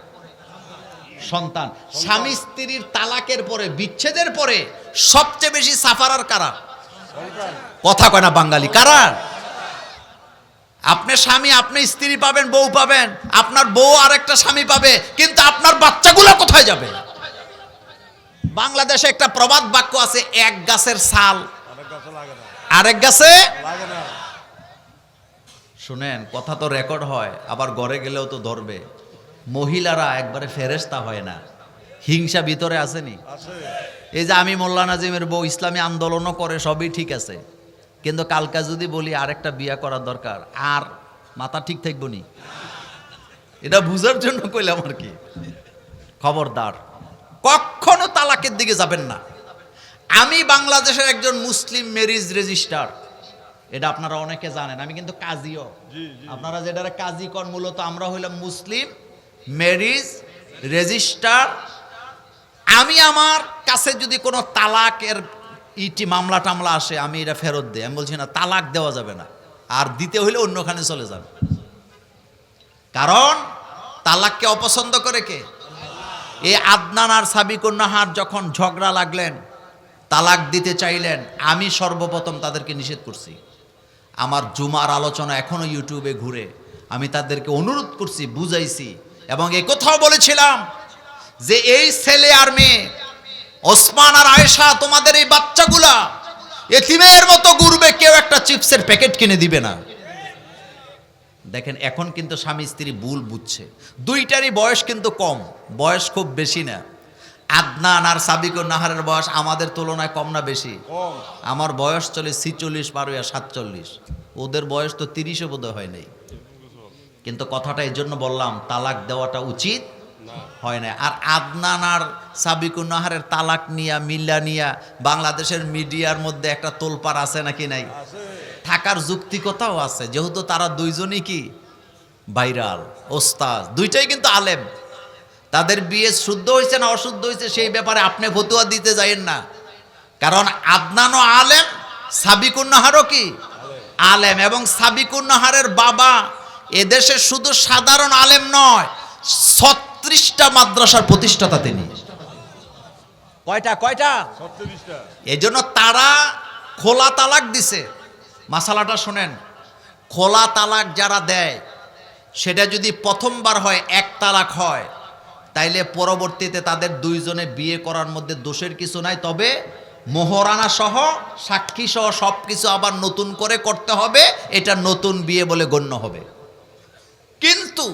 সন্তান। স্বামী স্ত্রীর তালাকের পরে, বিচ্ছেদের পরে সবচেয়ে বেশি সাফারার কারা? কথা কয় না বাঙালি, কারা? আপনি স্বামী, আপনি স্ত্রী পাবেন, বউ পাবেন, আপনার বউ আরেকটা স্বামী পাবে, কিন্তু আপনার বাচ্চাগুলো কোথায় যাবে? বাংলাদেশে একটা প্রবাদ বাক্য আছে, এক গাছের ছাল আরেক গাছে লাগে না। শুনেন, কথা তো রেকর্ড হয়, আবার ঘরে গেলেও তো ধরবে। মহিলারা একবারে ফেরেশতা হয় না, হিংসা ভিতরে আসেনি? এই যে আমি মোল্লা নাজিমের বউ ইসলামী আন্দোলনও করে, সবই ঠিক আছে, কিন্তু কালকা যদি বলি আরেকটা বিয়া করার দরকার, আর মাথা ঠিক থাকবো নি? এটা বুঝার জন্য কইলাম আর কি। খবরদার, কখনো তালাকের দিকে যাবেন না। আমি বাংলাদেশের একজন মুসলিম ম্যারেজ রেজিস্ট্রার, এটা আপনারা অনেকে জানেন। আমি কিন্তু কাজীও, আপনারা যেটা কাজী কর, মূলত আমরা হইলাম মুসলিম ম্যারেজ রেজিস্ট্রার। আমি আমার কাছে যদি কোনো তালাকের মামলা টামলা আসে, আমি এটা ফেরত দিই। আমি বলছি না, তালাক দেওয়া যাবে না, আর দিতে হইলে অন্যখানে চলে যান। কারণ তালাককে অপছন্দ করে কে? এই আদনান আর সাবিকুন নাহার যখন ঝগড়া লাগলেন, তালাক দিতে চাইলেন, আমি সর্বপ্রথম তাদেরকে নিষেধ করছি। আমার জুমার আলোচনা এখনো ইউটিউবে ঘুরে, আমি তাদেরকে অনুরোধ করছি, বুঝাইছি, এবং এই কথাও বলেছিলাম যে এই ছেলে আর মেয়ে, ওসমান আর আয়েশা, তোমাদের এই বাচ্চাগুলা এতিমের মতো ঘুরবে, কেউ একটা চিপসের প্যাকেট কিনে দিবে না। দেখেন, এখন কিন্তু স্বামী স্ত্রী ভুল বুঝছে। দুইটারই বয়স কিন্তু কম, বয়স খুব বেশি না। আদনান আর সাবিকুন নাহারের বয়স আমাদের তুলনায় কম না বেশি? আমার বয়স চলে 46, পার 47, ওদের বয়স তো 30ও বোধহয় হয় নাই। কিন্তু কথাটা এই জন্য বললাম, তালাক দেওয়াটা উচিত হয় না। আর আদনান আর সাবিকুন নাহারের তালাক নিয়া, মিল্লা নিয়া বাংলাদেশের মিডিয়ার মধ্যে একটা তোলপাড় আছে নাকি নাই? থাকার যুক্তিকতাও আছে, যেহেতু তারা দুইজনই কি ভাইরাল, ওস্তাদ, দুইটাই কিন্তু আলেম। তাদের বিয়ে শুদ্ধ হয়েছে না অশুদ্ধ হয়েছে সেই ব্যাপারে আপনি ফতুয়া দিতে যাইেন না। কারণ আদনানও আলেম, সাবিকুন নাহারও কি আলেম, এবং সাবিকুন নাহারের বাবা এদেশে শুধু সাধারণ আলেম নয়, 36টা মাদ্রাসার প্রতিষ্ঠাতা তিনি। কয়টা? এই জন্য তারা খোলা তালাক দিছে। মাসালাটা শোনেন, খোলা তালাক যারা দেয় সেটা যদি প্রথমবার হয়, এক তালাক হয়, তাইলে পরবর্তীতে তাদের দুইজনে বিয়ে করার মধ্যে দোষের কিছু নাই, তবে মোহরানা সহ সাক্ষী সহ সব কিছু আবার নতুন করে করতে হবে, এটা নতুন বিয়ে বলে গণ্য হবে। কিন্তু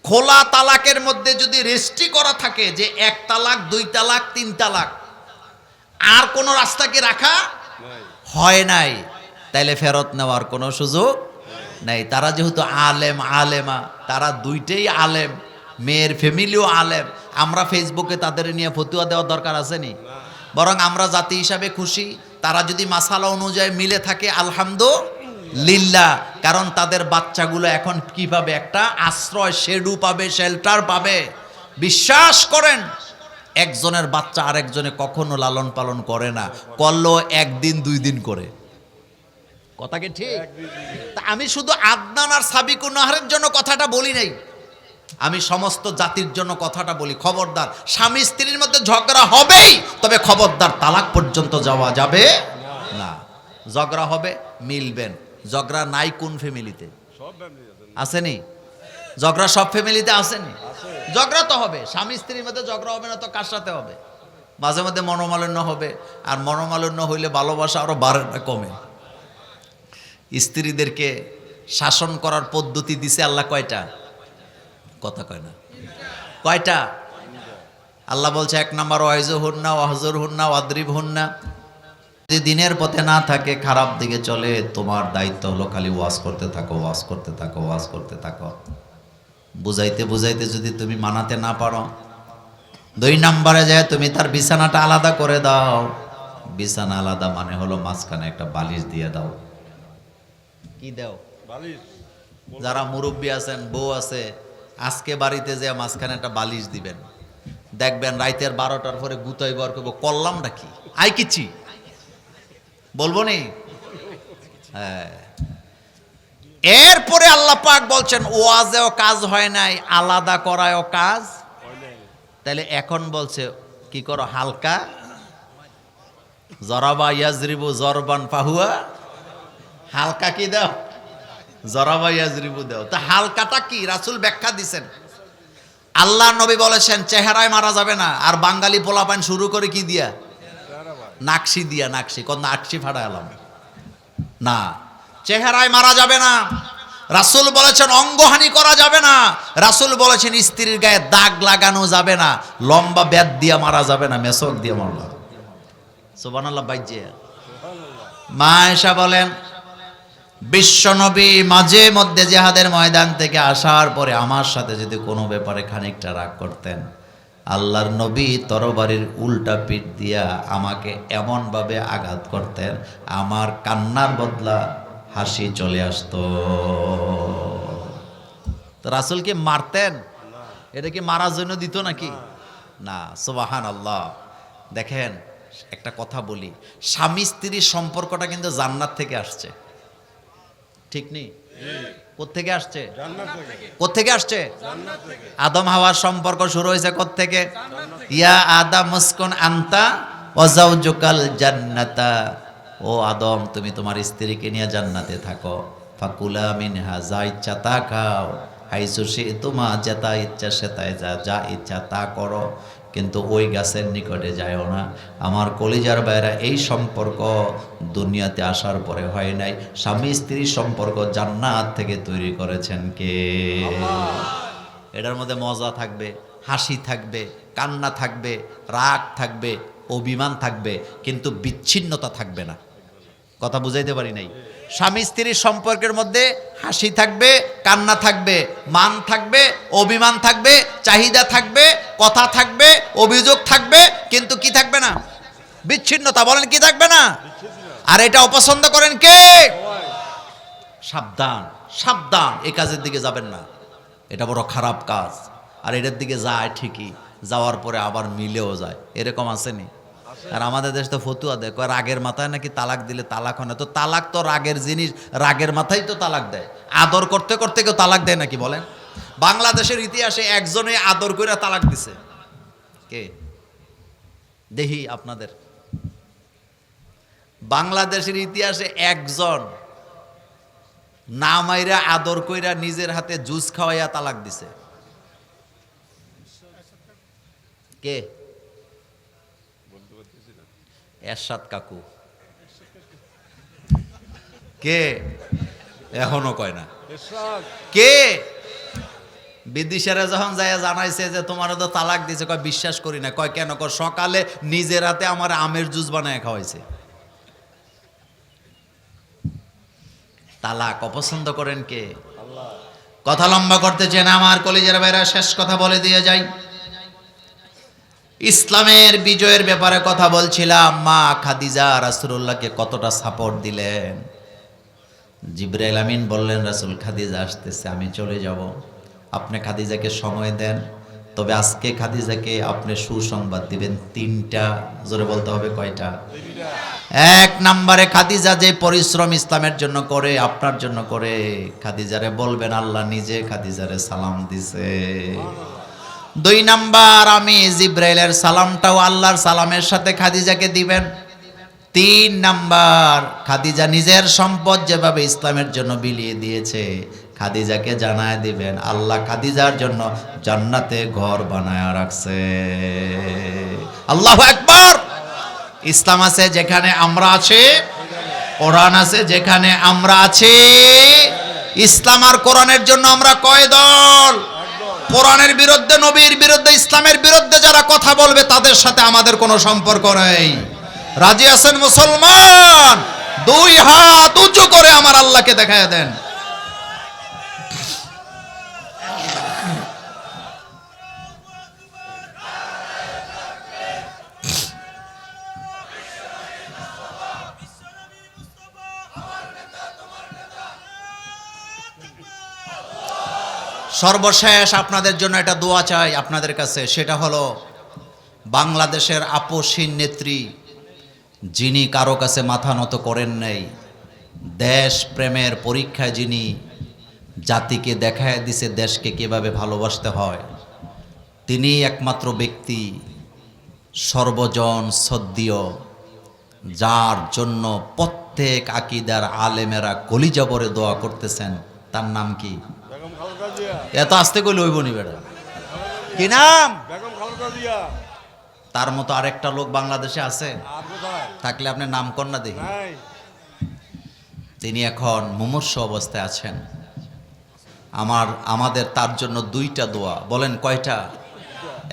খোলা তালাকের মধ্যে যদি রেজিস্ট্রি করা থাকে যে 1 তালাক 2 তালাক 3 তালাক, আর কোনো রাস্তা কি রাখা হয় নাই, তাইলে ফেরত নেওয়ার কোনো সুযোগ নাই। তারা যেহেতু আলেম আলেমা, তারা দুইটাই আলেম, মেয়ের ফ্যামিলিও আলেম, আমরা ফেসবুকে তাদের নিয়ে ফতুয়া দেওয়ার দরকার আছে নি? বরং আমরা জাতি হিসাবে খুশি, তারা যদি মাসালা অনুযায়ী মিলে থাকে আলহামদুলিল্লাহ। কারণ তাদের বাচ্চাগুলো এখন কি পাবে? একটা আশ্রয়, শেডু পাবে, শেল্টার পাবে। বিশ্বাস করেন, একজনের বাচ্চা আরেকজনে কখনো লালন পালন করে না, করলেও 1 দিন 2 দিন করে। কথা কি ঠিক? তা আমি শুধু আদনান আর সাবিকুন নাহারের জন্য কথাটা বলি নাই, আমি সমস্ত জাতির জন্য কথাটা বলি। খবরদার, স্বামী স্ত্রীর মধ্যে ঝগড়া হবেই, তবে খবরদার তালাক পর্যন্ত যাওয়া যাবে না। ঝগড়া হবে, মিলবেন। ঝগড়া নাই কোন ফ্যামিলিতে? আসেনি? ঝগড়া সব ফ্যামিলিতে আসেনি? ঝগড়া তো হবে, স্বামী স্ত্রীর মধ্যে ঝগড়া হবে না তো কার সাথে হবে? মাঝে মধ্যে মনোমালিন্য হবে, আর মনোমালিন্য হইলে ভালোবাসা আরো বাড়ে না কমে। স্ত্রীদেরকে শাসন করার পদ্ধতি দিছে আল্লাহ কয়টা? কথা কয় না, কয়টা? আল্লাহ বলছে 1 নাম্বার ওয়াইজুহুন্না ওয়াহজুরহুন্না ওয়াদরিবহুন্না। যদি দিনের পথে না থাকে, খারাপ দিকে চলে, তোমার দায়িত্ব হলো খালি ওয়াজ করতে থাকো, ওয়াজ করতে থাকো, ওয়াজ করতে থাকো। বুঝাইতে বুঝাইতে যদি তুমি মানাতে না পারো, 2 নাম্বারে যায় তুমি তার বিছানাটা আলাদা করে দাও। বিছানা আলাদা মানে হলো মাঝখানে একটা বালিশ দিয়ে দাও। কি দাও? বালিশ। যারা মুরব্বী আছেন, বউ আছে, আজকে বাড়িতে যে মাঝখানে একটা বালিশ দিবেন, দেখবেন রাইতের 12টার পরে গুতাই বার করবো, করলামটা কি আই কিচ্ছি বলবো নি। হ্যাঁ, এরপরে আল্লাহ পাক বলছেন ওয়াজেও কাজ হয় নাই, আলাদা করায়ও কাজ। তাহলে এখন বলছে কি করো? হালকা। জরাবা ইয়াজরিবু জরবান ফাহুয়া, হালকা কি দাও? জরাবা ইয়াজরিবু দাও। তা হালকাটা কি? রাসূল ব্যাখ্যা দিছেন। আল্লাহ নবী বলেছেন চেহারায় মারা যাবে না। আর বাঙালি পোলাপান শুরু করে কি দিয়া? নাকশি দিয়া। নাকশি কোন? নাকশি ফাড়া এলাম না, চেহারায় মারা যাবে না। রাসূল বলেছেন অঙ্গহানি করা যাবে না। রাসূল বলেছেন স্ত্রীর গায়ে দাগ লাগানো যাবে না। লম্বা বেত দিয়া মারা যাবে না, মেসক দিয়ে মারলা। সুবহানাল্লাহ। বাইজে মা আয়েশা বলেন বিশ্বনবী মাঝে মধ্যে জিহাদের ময়দান থেকে আসার পরে আমার সাথে যদি কোনো ব্যাপারে খানিকটা রাগ করতেন, আল্লাহর নবী তরবারির উল্টা পিঠ দিয়া আমাকে এমনভাবে আঘাত করতেন, আমার কান্নার বদলা হাসি চলে আসতো। তো রাসূলকে মারতেন? এটা কি মারার জন্য দিত নাকি? না। সুবহানাল্লাহ। দেখেন একটা কথা বলি, স্বামী স্ত্রীর সম্পর্কটা কিন্তু জান্নাত থেকে আসছে, ঠিক নেই? কোত্থেকে আসছে? কোত্থেকে আসছে? আদম হাওয়ার সম্পর্ক শুরু হয়েছে কোত্থেকে? ইয়া আদম মুসকুন আনতা ওয়া যাওজুকাল জান্নাতা, ও আদম তুমি তোমার স্ত্রীকে নিয়ে জান্নাতে থাকো। ফাকুলা মিনহা, যা ইচ্ছা তা খাও, হাইসু শি'তুমা, যেটা ইচ্ছা সেটাই যা ইচ্ছা তা করো, কিন্তু ওই গাছের নিকটে যায়ও না। আমার কলিজার বাইরা, এই সম্পর্ক দুনিয়াতে আসার পরে হয় নাই। স্বামী স্ত্রীর সম্পর্ক জান্নাত থেকে তৈরি করেছেন কে? এটার মধ্যে মজা থাকবে, হাসি থাকবে, কান্না থাকবে, রাগ থাকবে, অভিমান থাকবে, কিন্তু বিচ্ছিন্নতা থাকবে না। কথা বুঝাইতে পারি নাই? স্বামী স্ত্রীর সম্পর্কের মধ্যে হাসি থাকবে, কান্না থাকবে, মান থাকবে, অভিমান থাকবে, চাহিদা থাকবে, কথা থাকবে, অভিযোগ থাকবে, কিন্তু কি থাকবে না? বিচ্ছিন্নতা। বলেন কি থাকবে না? আর এটা অপছন্দ করেন কে? সাবধান, সাবধান, এই কাজের দিকে যাবেন না, এটা বড় খারাপ কাজ। আর এটার দিকে যায় ঠিকই, যাওয়ার পরে আবার মিলেও যায়, এরকম আসেনি? আর আমাদের দেশ তো ফতুয়া দেয়, কয় রাগের মাথায় নাকি তালাক দিলে তালাক হয় না। তো তালাক তো রাগের জিনিস, রাগের মাথায় তো তালাক দেয়। আদর করতে করতে কেউ তালাক দেয় নাকি বলেন? বাংলাদেশের ইতিহাসে একজনে আদর কইরা তালাক দিছে, কে দেখি আপনাদের বাংলাদেশের ইতিহাসে একজন না মাইরা আদর কইরা নিজের হাতে জুস খাওয়াইয়া তালাক দিছে, কে? এরশাদ কাকু। কে? এখনো কয় না কে? বিদেশিরা যখন যায় জানাইছে যে তোমার তো তালাক দিছে, কয় বিশ্বাস করি না। কয় কেন? কয় সকালে নিজের হাতে আমার আমের জুস বানায় খাওয়াইছে। তালাক অপছন্দ করেন কে? কথা লম্বা করতে চেন আমার কলিজার ভাইরা, শেষ কথা বলে দিয়ে যাই। ইসলামের বিজয়ের ব্যাপারে কথা বলছিলাম। মা খাদিজা রাসূলুল্লাহকে কতটা সাপোর্ট দিলেন। জিবরাইল আমিন বললেন, রাসূল খাদিজা আসতেছে, আমি চলে যাব, আপনি খাদিজাকে সময় দেন। তবে আজকে খাদিজাকে আপনি সুসংবাদ দিবেন তিনটা। জোরে বলতে হবে কয়টা? এক নম্বরে, খাদিজা যে পরিশ্রম ইসলামের জন্য করে, আপনার জন্য করে, খাদিজারে বলবেন আল্লাহ নিজে খাদিজারে সালাম দিছে। দুই নাম্বার, আমি জিবরাইলের সালামটাও আল্লাহর সালামের সাথে খাদিজাকে দিবেন। তিন নাম্বার, খাদিজা নিজের সম্পদ যেভাবে ইসলামের জন্য বিলিয়ে দিয়েছে, খাদিজাকে জানায় দিবেন আল্লাহ খাদিজার জন্য জান্নাতে ঘর বানায় রাখছে। আল্লাহু আকবার। ইসলাম আছে যেখানে আমরা আছি, কোরআন আছে যেখানে আমরা আছি। ইসলাম আর কোরআনের জন্য আমরা কয় দল? কোরআনের বিরুদ্ধে, নবীর বিরুদ্ধে, ইসলামের বিরুদ্ধে যারা কথা বলবে তাদের সাথে আমাদের কোনো সম্পর্ক নেই। রাজি আছেন মুসলমান? দুই হাত উঁচু করে আমার আল্লাহকে দেখায় দেন। সর্বশেষ আপনাদের জন্য একটা দোয়া চাই আপনাদের কাছে, সেটা হলো বাংলাদেশের আপসহীন নেত্রী, যিনি কারো কাছে মাথা নত করেন নাই, দেশ প্রেমের পরীক্ষায় যিনি জাতিকে দেখায় দিছে দেশকে কিভাবে ভালোবাসতে হয়, তিনি একমাত্র ব্যক্তি সর্বজন শ্রদ্ধেয়, যার জন্য প্রত্যেক আকীদার আলেমেরা কলিজা ভরে দোয়া করতেছেন। তার নাম কি? এত আস্তে কইলে হইব নি বেটা? কি নাম? তার মতো আরেকটা লোক বাংলাদেশে আছে? থাকলে আপনি নাম কর না দেখি। তিনি এখন মুমূর্ষু অবস্থায় আছেন। আমাদের তার জন্য দুইটা দোয়া। বলেন কয়টা?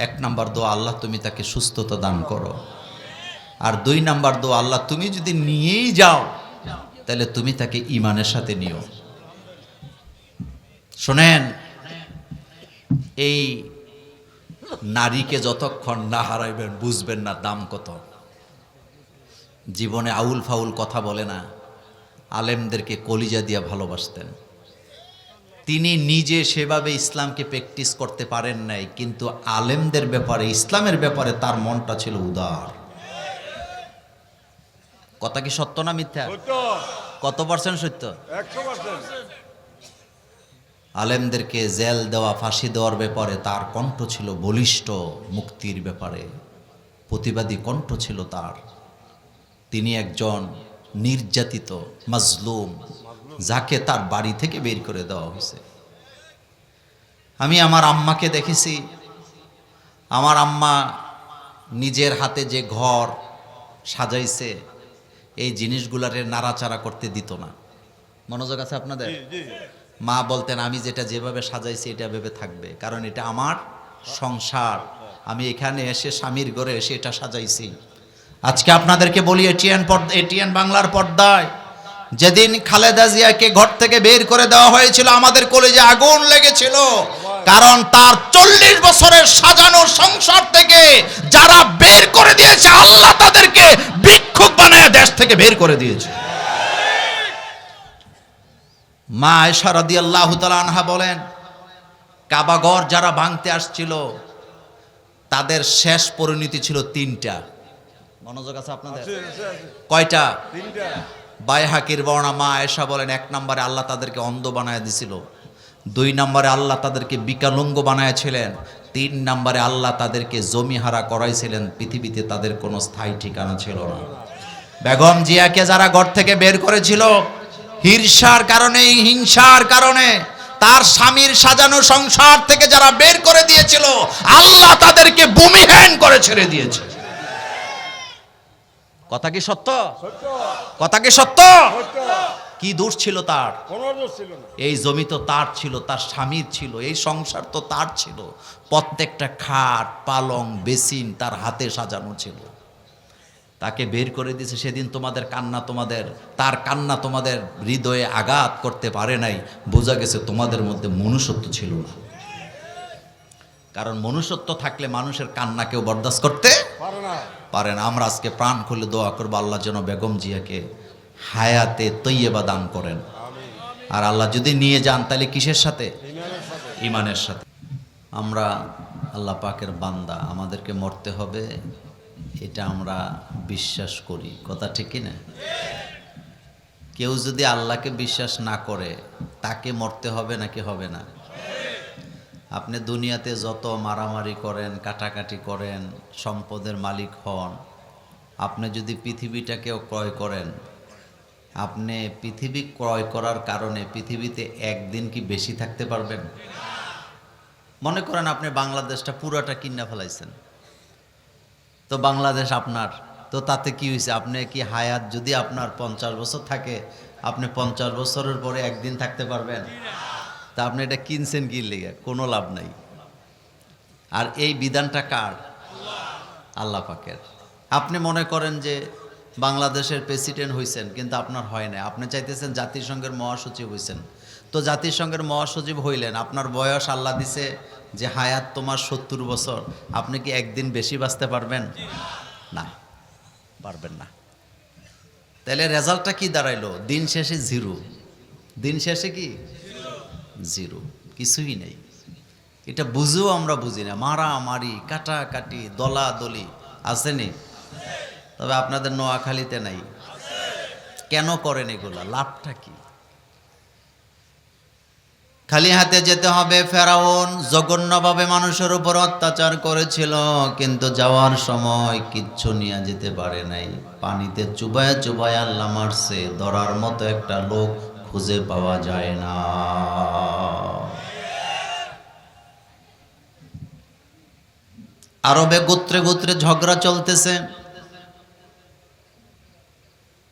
এক নাম্বার দোয়া, আল্লাহ তুমি তাকে সুস্থতা দান করো। আর দুই নাম্বার দোয়া, আল্লাহ তুমি যদি নিয়েই যাও তাহলে তুমি তাকে ঈমানের সাথে নিও। শোনেন, এই নারীকে যতক্ষণ না হারাইবেন বুঝবেন না দাম কত। জীবনে আউল ফাউল কথা বলে না, আলেমদেরকে কলিজা দিয়ে ভালোবাসতেন। তিনি নিজে সেভাবে ইসলামকে প্র্যাকটিস করতে পারেন নাই, কিন্তু আলেমদের ব্যাপারে, ইসলামের ব্যাপারে তার মনটা ছিল উদার। কথা কি সত্য না মিথ্যা? কত পার্সেন্ট সত্য? 100%। আলেমদেরকে জেল দেওয়া, ফাঁসি দেওয়ার ব্যাপারে তার কণ্ঠ ছিল বলিষ্ঠ, মুক্তির ব্যাপারে প্রতিবাদী কণ্ঠ ছিল তার। তিনি একজন নির্যাতিত মাজলুম, যাকে তার বাড়ি থেকে বের করে দেওয়া হয়েছে। আমি আমার আম্মাকে দেখেছি, আমার আম্মা নিজের হাতে যে ঘর সাজাইছে, এই জিনিসগুলারে নাড়াচাড়া করতে দিত না। মনোযোগ আছে আপনাদের? মা বলতেন আমি যেটা যেভাবে সাজাইছি এটা ভেবে থাকবে, কারণ এটা আমার সংসার, আমি এখানে এসে স্বামীর ঘরে এসে এটা সাজাইছি। আজকে আপনাদেরকে বলি, এটিএন বাংলার পর্দায় যেদিন খালেদা জিয়াকে ঘর থেকে বের করে দেওয়া হয়েছিল, আমাদের কলেজে আগুন লেগেছিল। কারণ তার 40 বছরের সাজানো সংসার থেকে যারা বের করে দিয়েছে, আল্লাহ তাদেরকে ভিক্ষুক বানায় দেশ থেকে বের করে দিয়েছে। মা আয়েশা রাদিয়াল্লাহু তাআলা আনহা বলেন, কাবাঘর যারা ভাঙতে আসছিল তাদের শেষ পরিণতি ছিল 3টা। মনোযোগ আছে আপনাদের? কয়টা? বাইহাকির বর্ণনা, মা আয়েশা বলেন, 1 নম্বরে আল্লাহ তাদেরকে অন্ধ বানায় দিছিল, 2 নম্বরে আল্লাহ তাদেরকে বিকলাঙ্গ বানায়ছিলেন, 3 নম্বরে আল্লাহ তাদেরকে জমিহারা করাইছিলেন, পৃথিবীতে তাদের কোনো স্থায়ী ঠিকানা ছিল না। বেগম জিয়াকে যারা ঘর থেকে বের করেছিল হিংসার কারণে, হিংসার কারণে, তার স্বামীর সাজানো সংসার থেকে যারা বের করে দিয়েছিল, আল্লাহ তাদেরকে ভূমিহীন করে ছেড়ে দিয়েছে। কথা কি সত্য? কথা কি সত্য? কি দোষ ছিল তার? কোনো দোষ ছিল না। এই জমি তো তার ছিল, তার স্বামীর ছিল, এই সংসার তো তার ছিল, প্রত্যেকটা খাট পালং বেসিন তার হাতে সাজানো ছিল। তাকে বের করে দিয়েছে। সেদিন তোমাদের কান্না, তার কান্না তোমাদের হৃদয়ে আঘাত করতে পারে নাই। বোঝা গেছে তোমাদের মধ্যে মনুষ্যত্ব ছিল না। কারণ মনুষ্যত্ব থাকলে মানুষের কান্না কেউ বরদাস্ত করতে পারে না। আমরা আজকে প্রাণ খুলে দোয়া করবো, আল্লাহ যেন বেগম জিয়াকে হায়াতে তৈয়বা দান করেন। আর আল্লাহ যদি নিয়ে যান তাহলে কিসের সাথে? ঈমানের সাথে। আমরা আল্লাহ পাকের বান্দা, আমাদেরকে মরতে হবে, এটা আমরা বিশ্বাস করি। কথা ঠিক কি না? কেউ যদি আল্লাহকে বিশ্বাস না করে, তাকে মরতে হবে নাকি হবে না? আপনি দুনিয়াতে যত মারামারি করেন, কাটাকাটি করেন, সম্পদের মালিক হন, আপনি যদি পৃথিবীটাকেও ক্রয় করেন, আপনি পৃথিবী ক্রয় করার কারণে পৃথিবীতে একদিন কি বেশি থাকতে পারবেন? মনে করেন আপনি বাংলাদেশটা পুরাটা কিনা ফেলাইছেন, তো বাংলাদেশ আপনার, তো তাতে কি হয়েছে? আপনি কি হায়াত যদি আপনার 50 বছর থাকে, আপনি 50 বছরের পরে একদিন থাকতে পারবেন? তা আপনি এটা কিনছেন কি লেগে? কোনো লাভ নাই। আর এই বিধানটা কার? আল্লাহ পাকের। আপনি মনে করেন যে বাংলাদেশের প্রেসিডেন্ট হইছেন, কিন্তু আপনার হয় না, আপনি চাইতেছেন জাতিসংঘের মহাসচিব হইছেন, তো জাতিসংঘের মহাসচিব হইলেন, আপনার বয়স আল্লাহ দিছে যে হায়াত তোমার 70 বছর, আপনি কি একদিন বেশি বাঁচতে পারবেন? না, পারবেন না। তাহলে রেজাল্টটা কি দাঁড়াইলো? দিন শেষে জিরো। দিন শেষে কি? জিরো, কিছুই নেই। এটা বুঝেও আমরা বুঝি না। মারামারি, কাটাকাটি, দলাদলি আসেনি? তবে আপনাদের নোয়াখালীতে নাই। কেন করেন এগুলা? লাভটা কি? খালি হাতে যেতে হবে। ফেরাউন জঘন্যভাবে মানুষের উপর অত্যাচার করেছিল, কিন্তু যাওয়ার সময় কিচ্ছু নিয়ে যেতে পারে নাই। পানিতে চুবায় চুবায় আল্লাহ মারছে, ধরার মতো একটা লোক খুঁজে পাওয়া যায় না। আরবে গোত্রে গোত্রে ঝগড়া চলতেছে।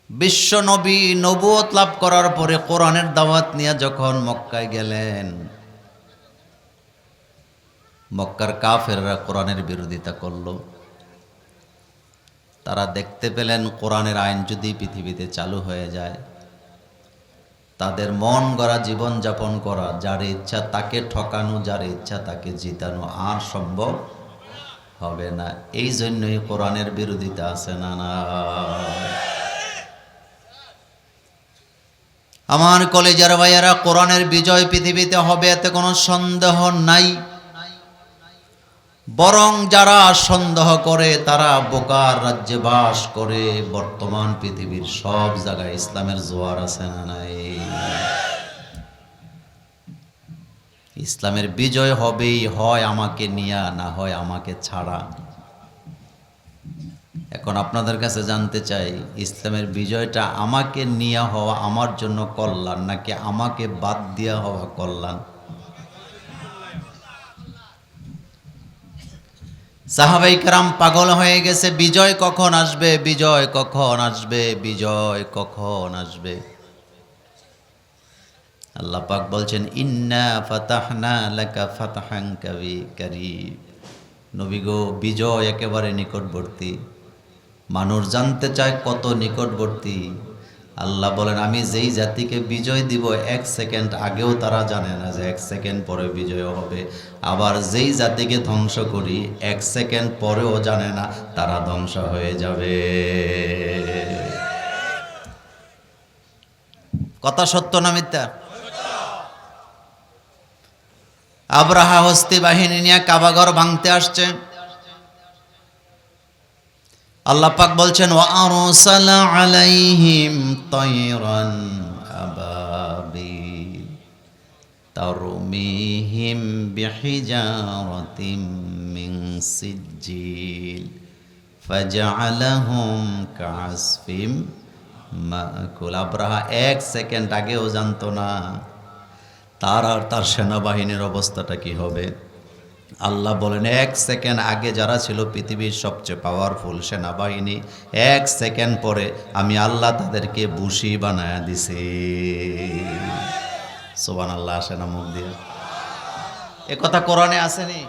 বিশ্ব নবী নবুয়ত লাভ করার পরে কোরআনের দাওয়াত নিয়ে যখন মক্কায় গেলেন, মক্কার কাফেররা কোরআনের বিরোধিতা করলো। তারা দেখতে পেলেন কোরআনের আইন যদি পৃথিবীতে চালু হয়ে যায়, তাদের মন গড়া জীবন যাপন করা, যার ইচ্ছা তাকে ঠকানো, যার ইচ্ছা তাকে জিতানো আর সম্ভব হবে না। এই জন্যই কোরআনের বিরোধিতা আছে না? না, আমার কলেজের ভাইয়েরা, কোরআনের বিজয় পৃথিবীতে হবে, এতে কোনো সন্দেহ নাই। বরং যারা সন্দেহ করে তারা বোকার রাজ্যে বাস করে। বর্তমান পৃথিবীর সব জায়গায় ইসলামের জোয়ার আছে না নাই? ইসলামের বিজয় হবেই, হয় আমাকে নিয়া, না হয় আমাকে ছাড়া। এখন আপনাদের কাছে জানতে চাই, ইসলামের বিজয়টা আমাকে নিয়ে হওয়া আমার জন্য কল্যাণ, নাকি আমাকে বাদ দিয়া হওয়া কল্যাণ? সাহাবাই কেরাম পাগল হয়ে গেছে, বিজয় কখন আসবে, বিজয় কখন আসবে, বিজয় কখন আসবে। আল্লাহ পাক বলছেন, ইন্না ফাতাহনা লাকা ফাতহান কারীম। নবী গো, বিজয় একেবারে নিকটবর্তী। মানুষ জানতে চায় কত নিকটবর্তী। আল্লাহ বলেন, আমি যেই জাতিকে বিজয় দিব 1 সেকেন্ড আগেও তারা জানে না যে 1 সেকেন্ড পরে বিজয় হবে। আবার যেই জাতিকে ধ্বংস করি 1 সেকেন্ড পরেও জানে না তারা ধ্বংস হয়ে যাবে। কথা সত্য না মিথ্যা? আব্রাহা হস্তি বাহিনী নিয়ে কাবাঘর ভাঙতে আসছে। আল্লাহ পাক বলছেন ওয়া আরসালা আলাইহিম তায়রান আবাবিল তারমিহিম বিহিজারাতিম মিন সিজ্জিল ফাজআলাহুম কাসফিম মাকুল। আব্রাহা এক সেকেন্ড আগেও জানতো না তার আর তার সেনাবাহিনীর অবস্থাটা কি হবে। আল্লাহ বলেন এক সেকেন্ড আগে যারা ছিল পৃথিবীর সবচেয়ে পাওয়ারফুল সেনাবাহিনী, এক সেকেন্ড পরে আমি আল্লাহ তাদেরকে বুশি বানায়া দিছি। সুবহানাল্লাহ, আসে না মুখ দিয়ে? এ কথা কোরআনে আসেনি?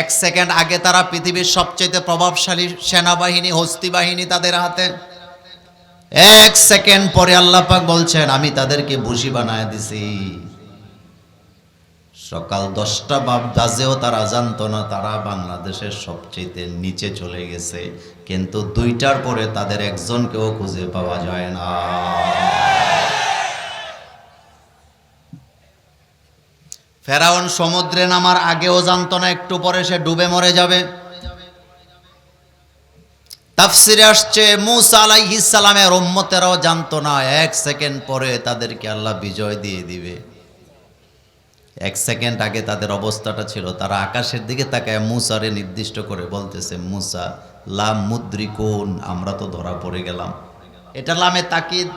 এক সেকেন্ড আগে তারা পৃথিবীর সবচেয়ে প্রভাবশালী সেনাবাহিনী, হস্তি বাহিনী তাদের হাতে। এক সেকেন্ড পরে আল্লাহ পাক বলছেন আমি তাদেরকে বুশি বানায়া দিছি। সকাল 10টা বাজেও তারা জানতো না তারা বাংলাদেশের সবচেয়ে নিচে চলে গেছে, কিন্তু 2টার পরে তাদের একজনকেও খুঁজে পাওয়া যায় না। ফেরাউন সমুদ্রে নামার আগেও জানতো না একটু পরে সে ডুবে মরে যাবে। তাফসিরে আসছে মূসা আলাইহিস সালামের উম্মতেরাও জানতো না এক সেকেন্ড পরে তাদেরকে আল্লাহ বিজয় দিয়ে দিবে। এক সেকেন্ড আগে তাদের অবস্থাটা ছিল তারা আকাশের দিকে তাকায় মূসারে নির্দিষ্ট করে বলতেছে মূসা লা মুদ্রিকুন, আমরা তো ধরা পড়ে গেলাম। এটা লামে তাকিদ।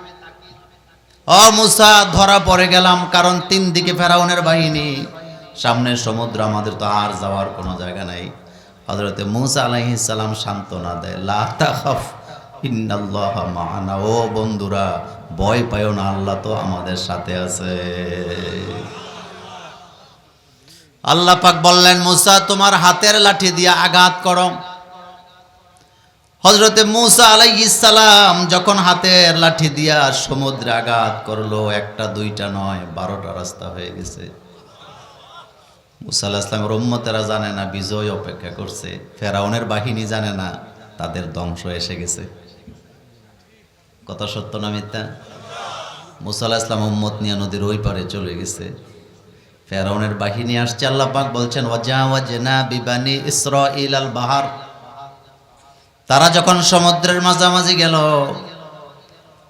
ও মূসা ধরা পড়ে গেলাম, কারণ 3 দিকে ফেরাউনের বাহিনী, সামনের সমুদ্র, আমাদের তো আর যাওয়ার কোনো জায়গা নাই। হযরতে মূসা আলাইহিস সালাম সান্ত্বনা দেয় লা তাখাফ ইন্নাল্লাহা মা'ানা, ও বন্ধুরা ভয় পাইও না, আল্লাহ তো আমাদের সাথে আছে। আল্লাহ পাক বললেন মূসা তোমার হাতের লাঠি দিয়ে আঘাত করো। হযরতে মূসা আলাইহিস সালাম যখন হাতের লাঠি দিয়া সমুদ্রে আঘাত করলো, একটা দুইটা নয় 12টা রাস্তা হয়ে গেছে। মূসা আলাইহিস সালামের উম্মতেরা জানে না বিজয় অপেক্ষা করছে, ফেরাউনের বাহিনী জানে না তাদের ধ্বংস এসে গেছে। কথা সত্য না মিথ্যা? মূসা আলাইহিস সালাম উম্মত নিয়ে নদীর ওই পারে চলে গেছে, ফেরাউনের বাহিনী আসছে। আল্লাহ পাক বলছেন ওয়াজাওয়াজনা বিবানি ইসরাঈল আল বাহার, তারা যখন সমুদ্রের মাঝামাঝি গেল,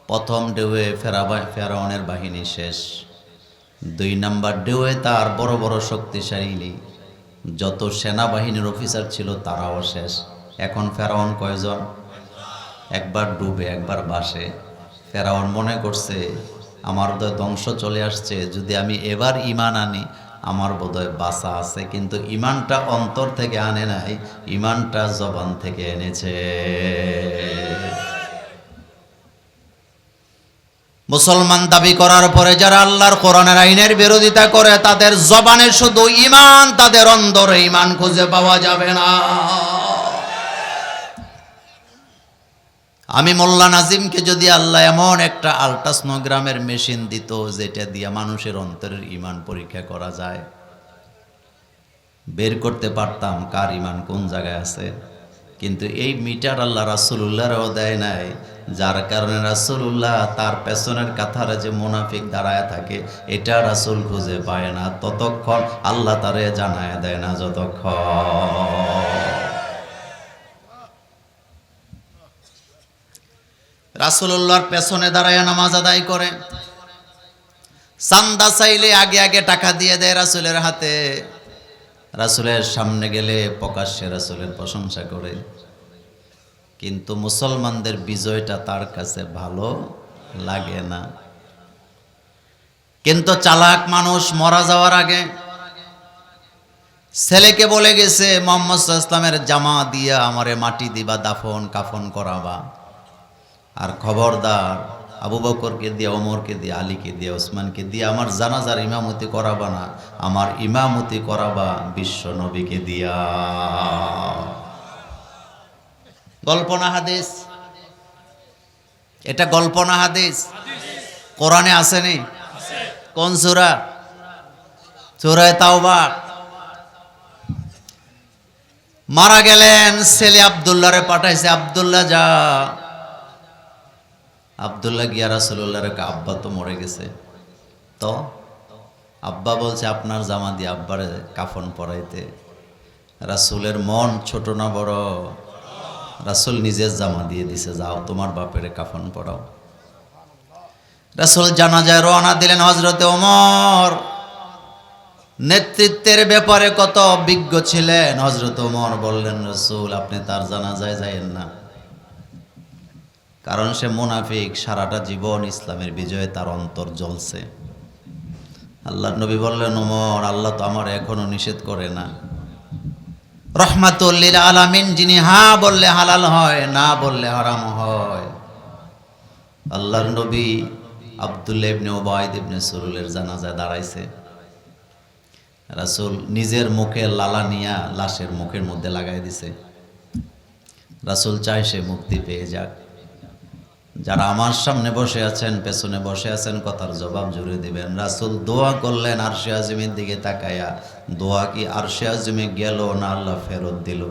প্রথম ঢেউয়ে ফেরাউনের বাহিনী শেষ, 2 নাম্বার ঢেউয়ে তার বড় বড় শক্তিশালী যত সেনাবাহিনীর অফিসার ছিল তারাও শেষ। এখন ফেরাউন কয়জন? একবার ডুবে একবার বাসে। ফেরাউন মনে করছে আমার বোধহয় ধ্বংস চলে আসছে, যদি আমি এবার ঈমান আনি আমার বোধহয় বাঁচা আছে, কিন্তু ঈমানটা অন্তর থেকে আনে নাই, ঈমানটা জবান থেকে এনেছে। মুসলমান দাবি করার পরে যারা আল্লাহর কোরআনের আইনের বিরোধিতা করে তাদের জবানে শুধু ঈমান, তাদের অন্তরে ঈমান খুঁজে পাওয়া যাবে না। আমি মোল্লা নাজিমকে যদি আল্লাহ এমন একটা আল্ট্রাসনোগ্রামের মেশিন দিত যেটা দিয়ে মানুষের অন্তরের ঈমান পরীক্ষা করা যায়, বের করতে পারতাম কার ঈমান কোন জায়গায় আছে। কিন্তু এই মিটার আল্লাহ রাসূলুল্লাহরও দেয় নাই, যার কারণে রাসূলুল্লাহ তার পেছনের কাতারে যে মুনাফিক দাঁড়ায় থাকে এটা রাসূল খুঁজে পায় না ততক্ষণ, আল্লাহ তারে জানায় দেয় না যতক্ষণ। রাসূলুল্লাহর পেছনে দাঁড়ায় নামাজ আদায় করে, চান্দা চাইলে আগে আগে টাকা দিয়ে দেয় রাসূলের হাতে, রাসূলের সামনে গেলে প্রকাশ্যে রাসূলের প্রশংসা করে। কিন্তু মুসলমানদের বিজয়টা তার কাছে ভালো লাগে না। কিন্তু চালাক মানুষ মারা যাওয়ার আগে ছেলেকে বলে গেছে মুহাম্মদ সাল্লাল্লাহু আলাইহি ওয়াসাল্লামের জামা দিয়া আমারে মাটি দিবা, দাফন কাফন করাবা, আর খবরদার আবু বকরকে দিয়ে, ওমরকে দিয়ে, আলীকে দিয়ে, ওসমানকে দিয়ে আমার জানাজার ইমামতি করাবা না, আমার ইমামতি করাবা বিশ্ব নবীকে দিয়া। গল্প না হাদিস? এটা গল্প না হাদিস? কোরআনে আসেনি? কোন সূরা? সূরা তাওবা। মারা গেলেন, ছেলে আব্দুল্লাহরে পাঠাইছে, আব্দুল্লাহ যা। আব্দুল্লাহ গিয়া রাসূলুল্লাহর আব্বা তো মরে গেছে, তো আব্বা বলছে আপনার জামা দিয়ে আব্বারে কাফন পরাইতে। রাসূলের মন ছোট না বড়? রাসূল নিজের জামা দিয়ে দিছে, যাও তোমার বাপের কাফন পরাও। রাসূল জানাজায় রওনা দিলেন। হযরতে ওমর নেতৃত্বের ব্যাপারে কত অভিজ্ঞ ছিলেন। হযরত ওমর বললেন, রাসূল আপনি তার জানাজায় যায়েন না, কারণ সে মুনাফিক, সারাটা জীবন ইসলামের বিজয়ে তার অন্তর জ্বলছে। আল্লাহর নবী বললেন, ওমর আল্লাহ তো আমার এখনো নিষেধ করে না। রহমাতুল লিল আলামিন, যিনি হ্যাঁ বললে হালাল হয়, না বললে হারাম হয়। আল্লাহর নবী আব্দুল্লাহ ইবনে উবাইদ ইবনে সুরুলের জানাজায় দাঁড়াইছে। রাসূল নিজের মুখে লালা নিয়া লাশের মুখের মধ্যে লাগাই দিছে। রাসূল চায় সে মুক্তি পেয়ে যাক। যারা আমার সামনে বসে আছেন, পেছনে বসে আছেন, কথার জবাব জুড়ে দিবেন। রাসূল দোয়া করলেন আরশে আজিমের দিকে তাকায়া। দোয়া কি আরশে আজিমে গেল না আল্লাহ ফেরত দিল?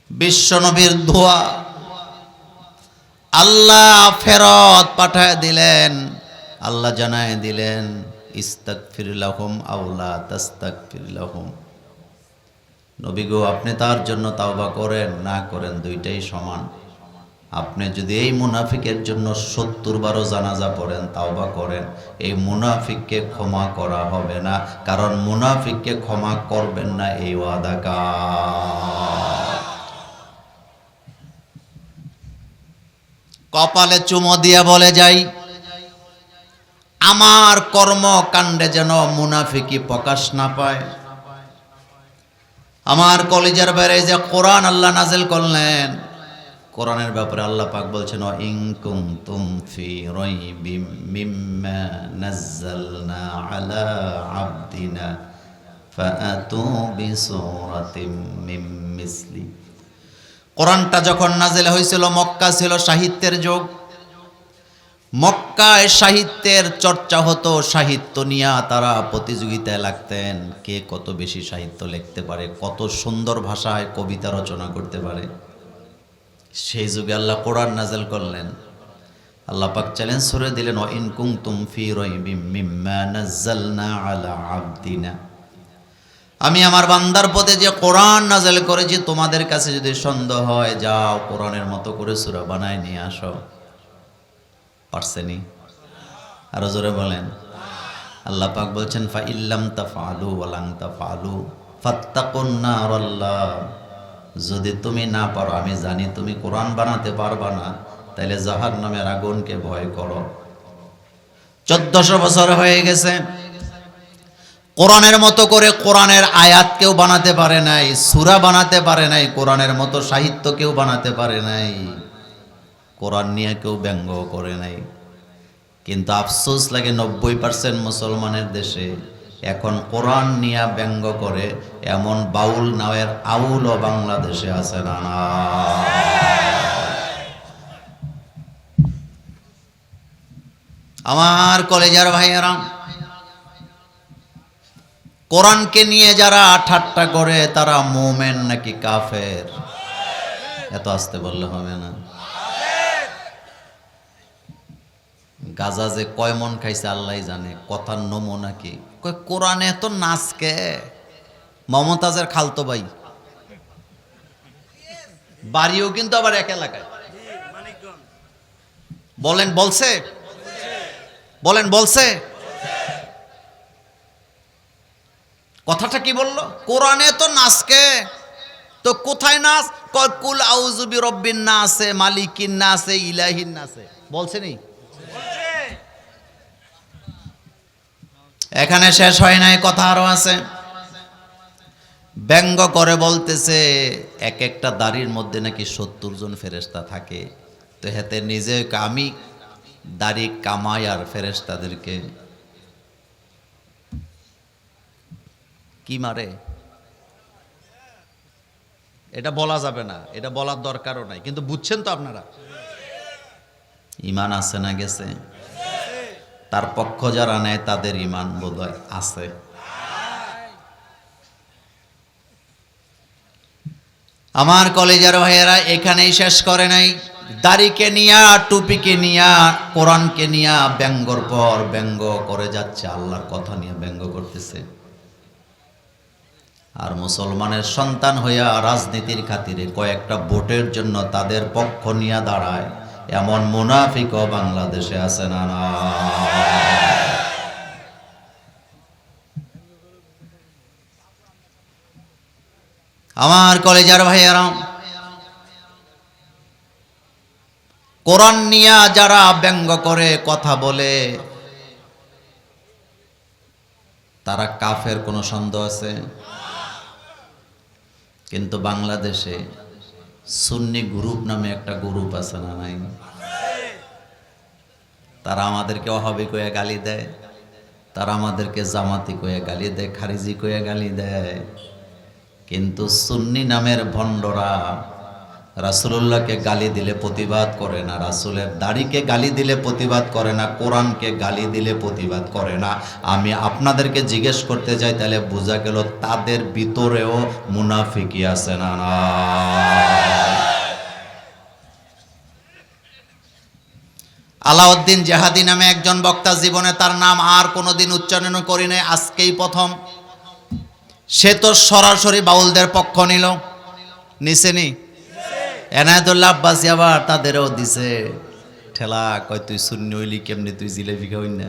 বিশ্ব নবীর দোয়া আল্লাহ ফেরত পাঠায় দিলেন। আল্লাহ জানায় দিলেন, ইস্তাগফির লাহুম আও লা তাস্তাগফির লাহুম। নবী গো, আপনি তার জন্য তাওবা করেন না করেন দুইটাই সমান। আপনি যদি এই মুনাফিকের জন্য 70 বারও জানাজা পড়েন, তাওবা করেন, এই মুনাফিককে ক্ষমা করা হবে না, কারণ মুনাফিককে ক্ষমা করবেন না এই ওয়াদা কার? কপালে চুমো দিয়ে বলে যাই, আমার কর্মকাণ্ডে যেন মুনাফিকি প্রকাশ না পায়। আমার কলিজার বাইরে যে কোরআন আল্লাহ নাজিল করলেন, কোরআনের ব্যাপারে আল্লাহ পাক বলছেন, ইন কুনতুম ফি রাইবিম মিম্মা নাযালনা আলা আবদিনা ফাআতু বিসূরাতিম মিন মিসলি। কোরআনটা যখন নাজিল হয়েছিল, মক্কা ছিল সাহিত্যের যুগ। মক্কায় সাহিত্যের চর্চা হতো, সাহিত্য নিয়ে তারা প্রতিযোগিতায় লাগতেন, কে কত বেশি সাহিত্য লিখতে পারে, কত সুন্দর ভাষায় কবিতা রচনা করতে পারে। সেই যুগে আল্লাহ কোরআন নাজিল করলেন। আল্লাহ পাক চ্যালেঞ্জ ছুড়ে দিলেন, ইন কুনতুম ফি রাইবিম মিম্মা নাযালনা আলা আবদিনা। আমি আমার বান্দার পথে যে কোরআন নাজিল করেছি, তোমাদের কাছে যদি সন্দেহ হয়, যাও কোরআনের মতো করে সূরা বানায় নিয়ে আসো। পারছেনি? আরো জোরে বলেন। আল্লাহ পাক বলছেন, ফা ইল্লাম তাফআলু ওয়া লান তাফআলু ফাত্তাকুন নারাল্লাহ। যদি তুমি না পারো, আমি জানি তুমি কোরআন বানাতে পারবা না, তাইলে জাহান্নামের আগুনকে ভয় করো। 1400 বছর হয়ে গেছে, কোরআনের মতো করে কোরআনের আয়াত কেউ বানাতে পারে নাই, সূরা বানাতে পারে নাই, কোরআনের মতো সাহিত্য কেউ বানাতে পারে নাই, কোরআন নিয়ে কেউ ব্যঙ্গ করে নাই। কিন্তু আফসোস লাগে 90% মুসলমানের দেশে এখন কোরআন নিয়ে ব্যঙ্গ করে এমন বাউল নামের আউলও বাংলাদেশে আছে না? আমার কলেজার ভাইয়েরা, কোরআনকে নিয়ে যারা ঠাট্টা করে তারা মুমিন নাকি কাফের? এত আস্তে বললে হবে না। গাজা যে কয় মন খাইছে আল্লাহ জানে, কথার নমুনা কি? কয় কোরআনে এত নাচকে। মমতাজের খালতো ভাই, বাড়িও কিন্তু আবার এক এলাকায়। বলেন বলছে, বলেন বলছে, কথাটা কি বললো? কোরআনে তো নাচকে। তো কোথায় নাচ? কুল আউযু বিরাব্বিন নাসে, মালিকিন নাসে, ইলাহিন নাসে বলছে নি? এখানে শেষ হয় নাই, কথা আরো আছে। ব্যঙ্গ করে বলতেছে এক একটা দাড়ির মধ্যে নাকি 70 জন ফেরেশতা থাকে। তো হেতে নিজে আমি দাড়ি কামাই আর ফেরেশতাদেরকে কি মারে? এটা বলা যাবে না, এটা বলার দরকারও নাই, কিন্তু বুঝছেন তো আপনারা? ঈমান আছে না গেছে? তার পক্ষ যারা নেয় তাদের ঈমান বোধহয় আছে। আমার কলেজের ভাইয়েরা, এখানেই শেষ করে নাই। দাড়িকে নিয়া, টুপিকে নিয়া, কোরআনকে নিয়া ব্যঙ্গর পর ব্যঙ্গ করে যাচ্ছে, আল্লাহর কথা নিয়ে ব্যঙ্গ করতেছে। আর মুসলমানের সন্তান হইয়া রাজনীতির খাতিরে কয়েকটা ভোটের জন্য তাদের পক্ষ নিয়ে দাঁড়ায়, এমন মুনাফিকও বাংলাদেশে আছে না? না, আমার কলেজার ভাইয়েরা, কোরআন নিয়ে যারা ব্যঙ্গ করে কথা বলে তারা কাফের, কোনো সন্দেহ আছে? কিন্তু বাংলাদেশে সুন্নি গ্রুপ নামে একটা গ্রুপ আছে না নাই? তারা আমাদেরকে ওহাবি কয়ে গালি দেয়, তারা আমাদেরকে জামাতি কয়ে গালি দেয়, খারিজি কয়ে গালি দেয়। কিন্তু সুন্নি নামের ভণ্ডরা রাসূলুল্লাহকে গালি দিলে প্রতিবাদ করে না, রাসূলের দাড়িকে গালি দিলে প্রতিবাদ করে না, কোরআনকে গালি দিলে প্রতিবাদ করে না। আমি আপনাদেরকে জিজ্ঞেস করতে চাই, তাহলে বোঝা গেল তাদের ভিতরেও মুনাফিকি আছে না? না, আলাউদ্দিন জাহাদি নামে একজন বক্তা, জীবনে তার নাম আর কোনোদিন উচ্চারণ করি নাই, আজকেই প্রথম। সে তো সরাসরি বাউলদের পক্ষ নিছেনি। এনায়েতুল্লাহ আব্বাসী আবার তাদেরও দিছে ঠেলা, কয় তুই সুন্নি হইলি কেমনি, তুই জিলেবি খাওয়াই না।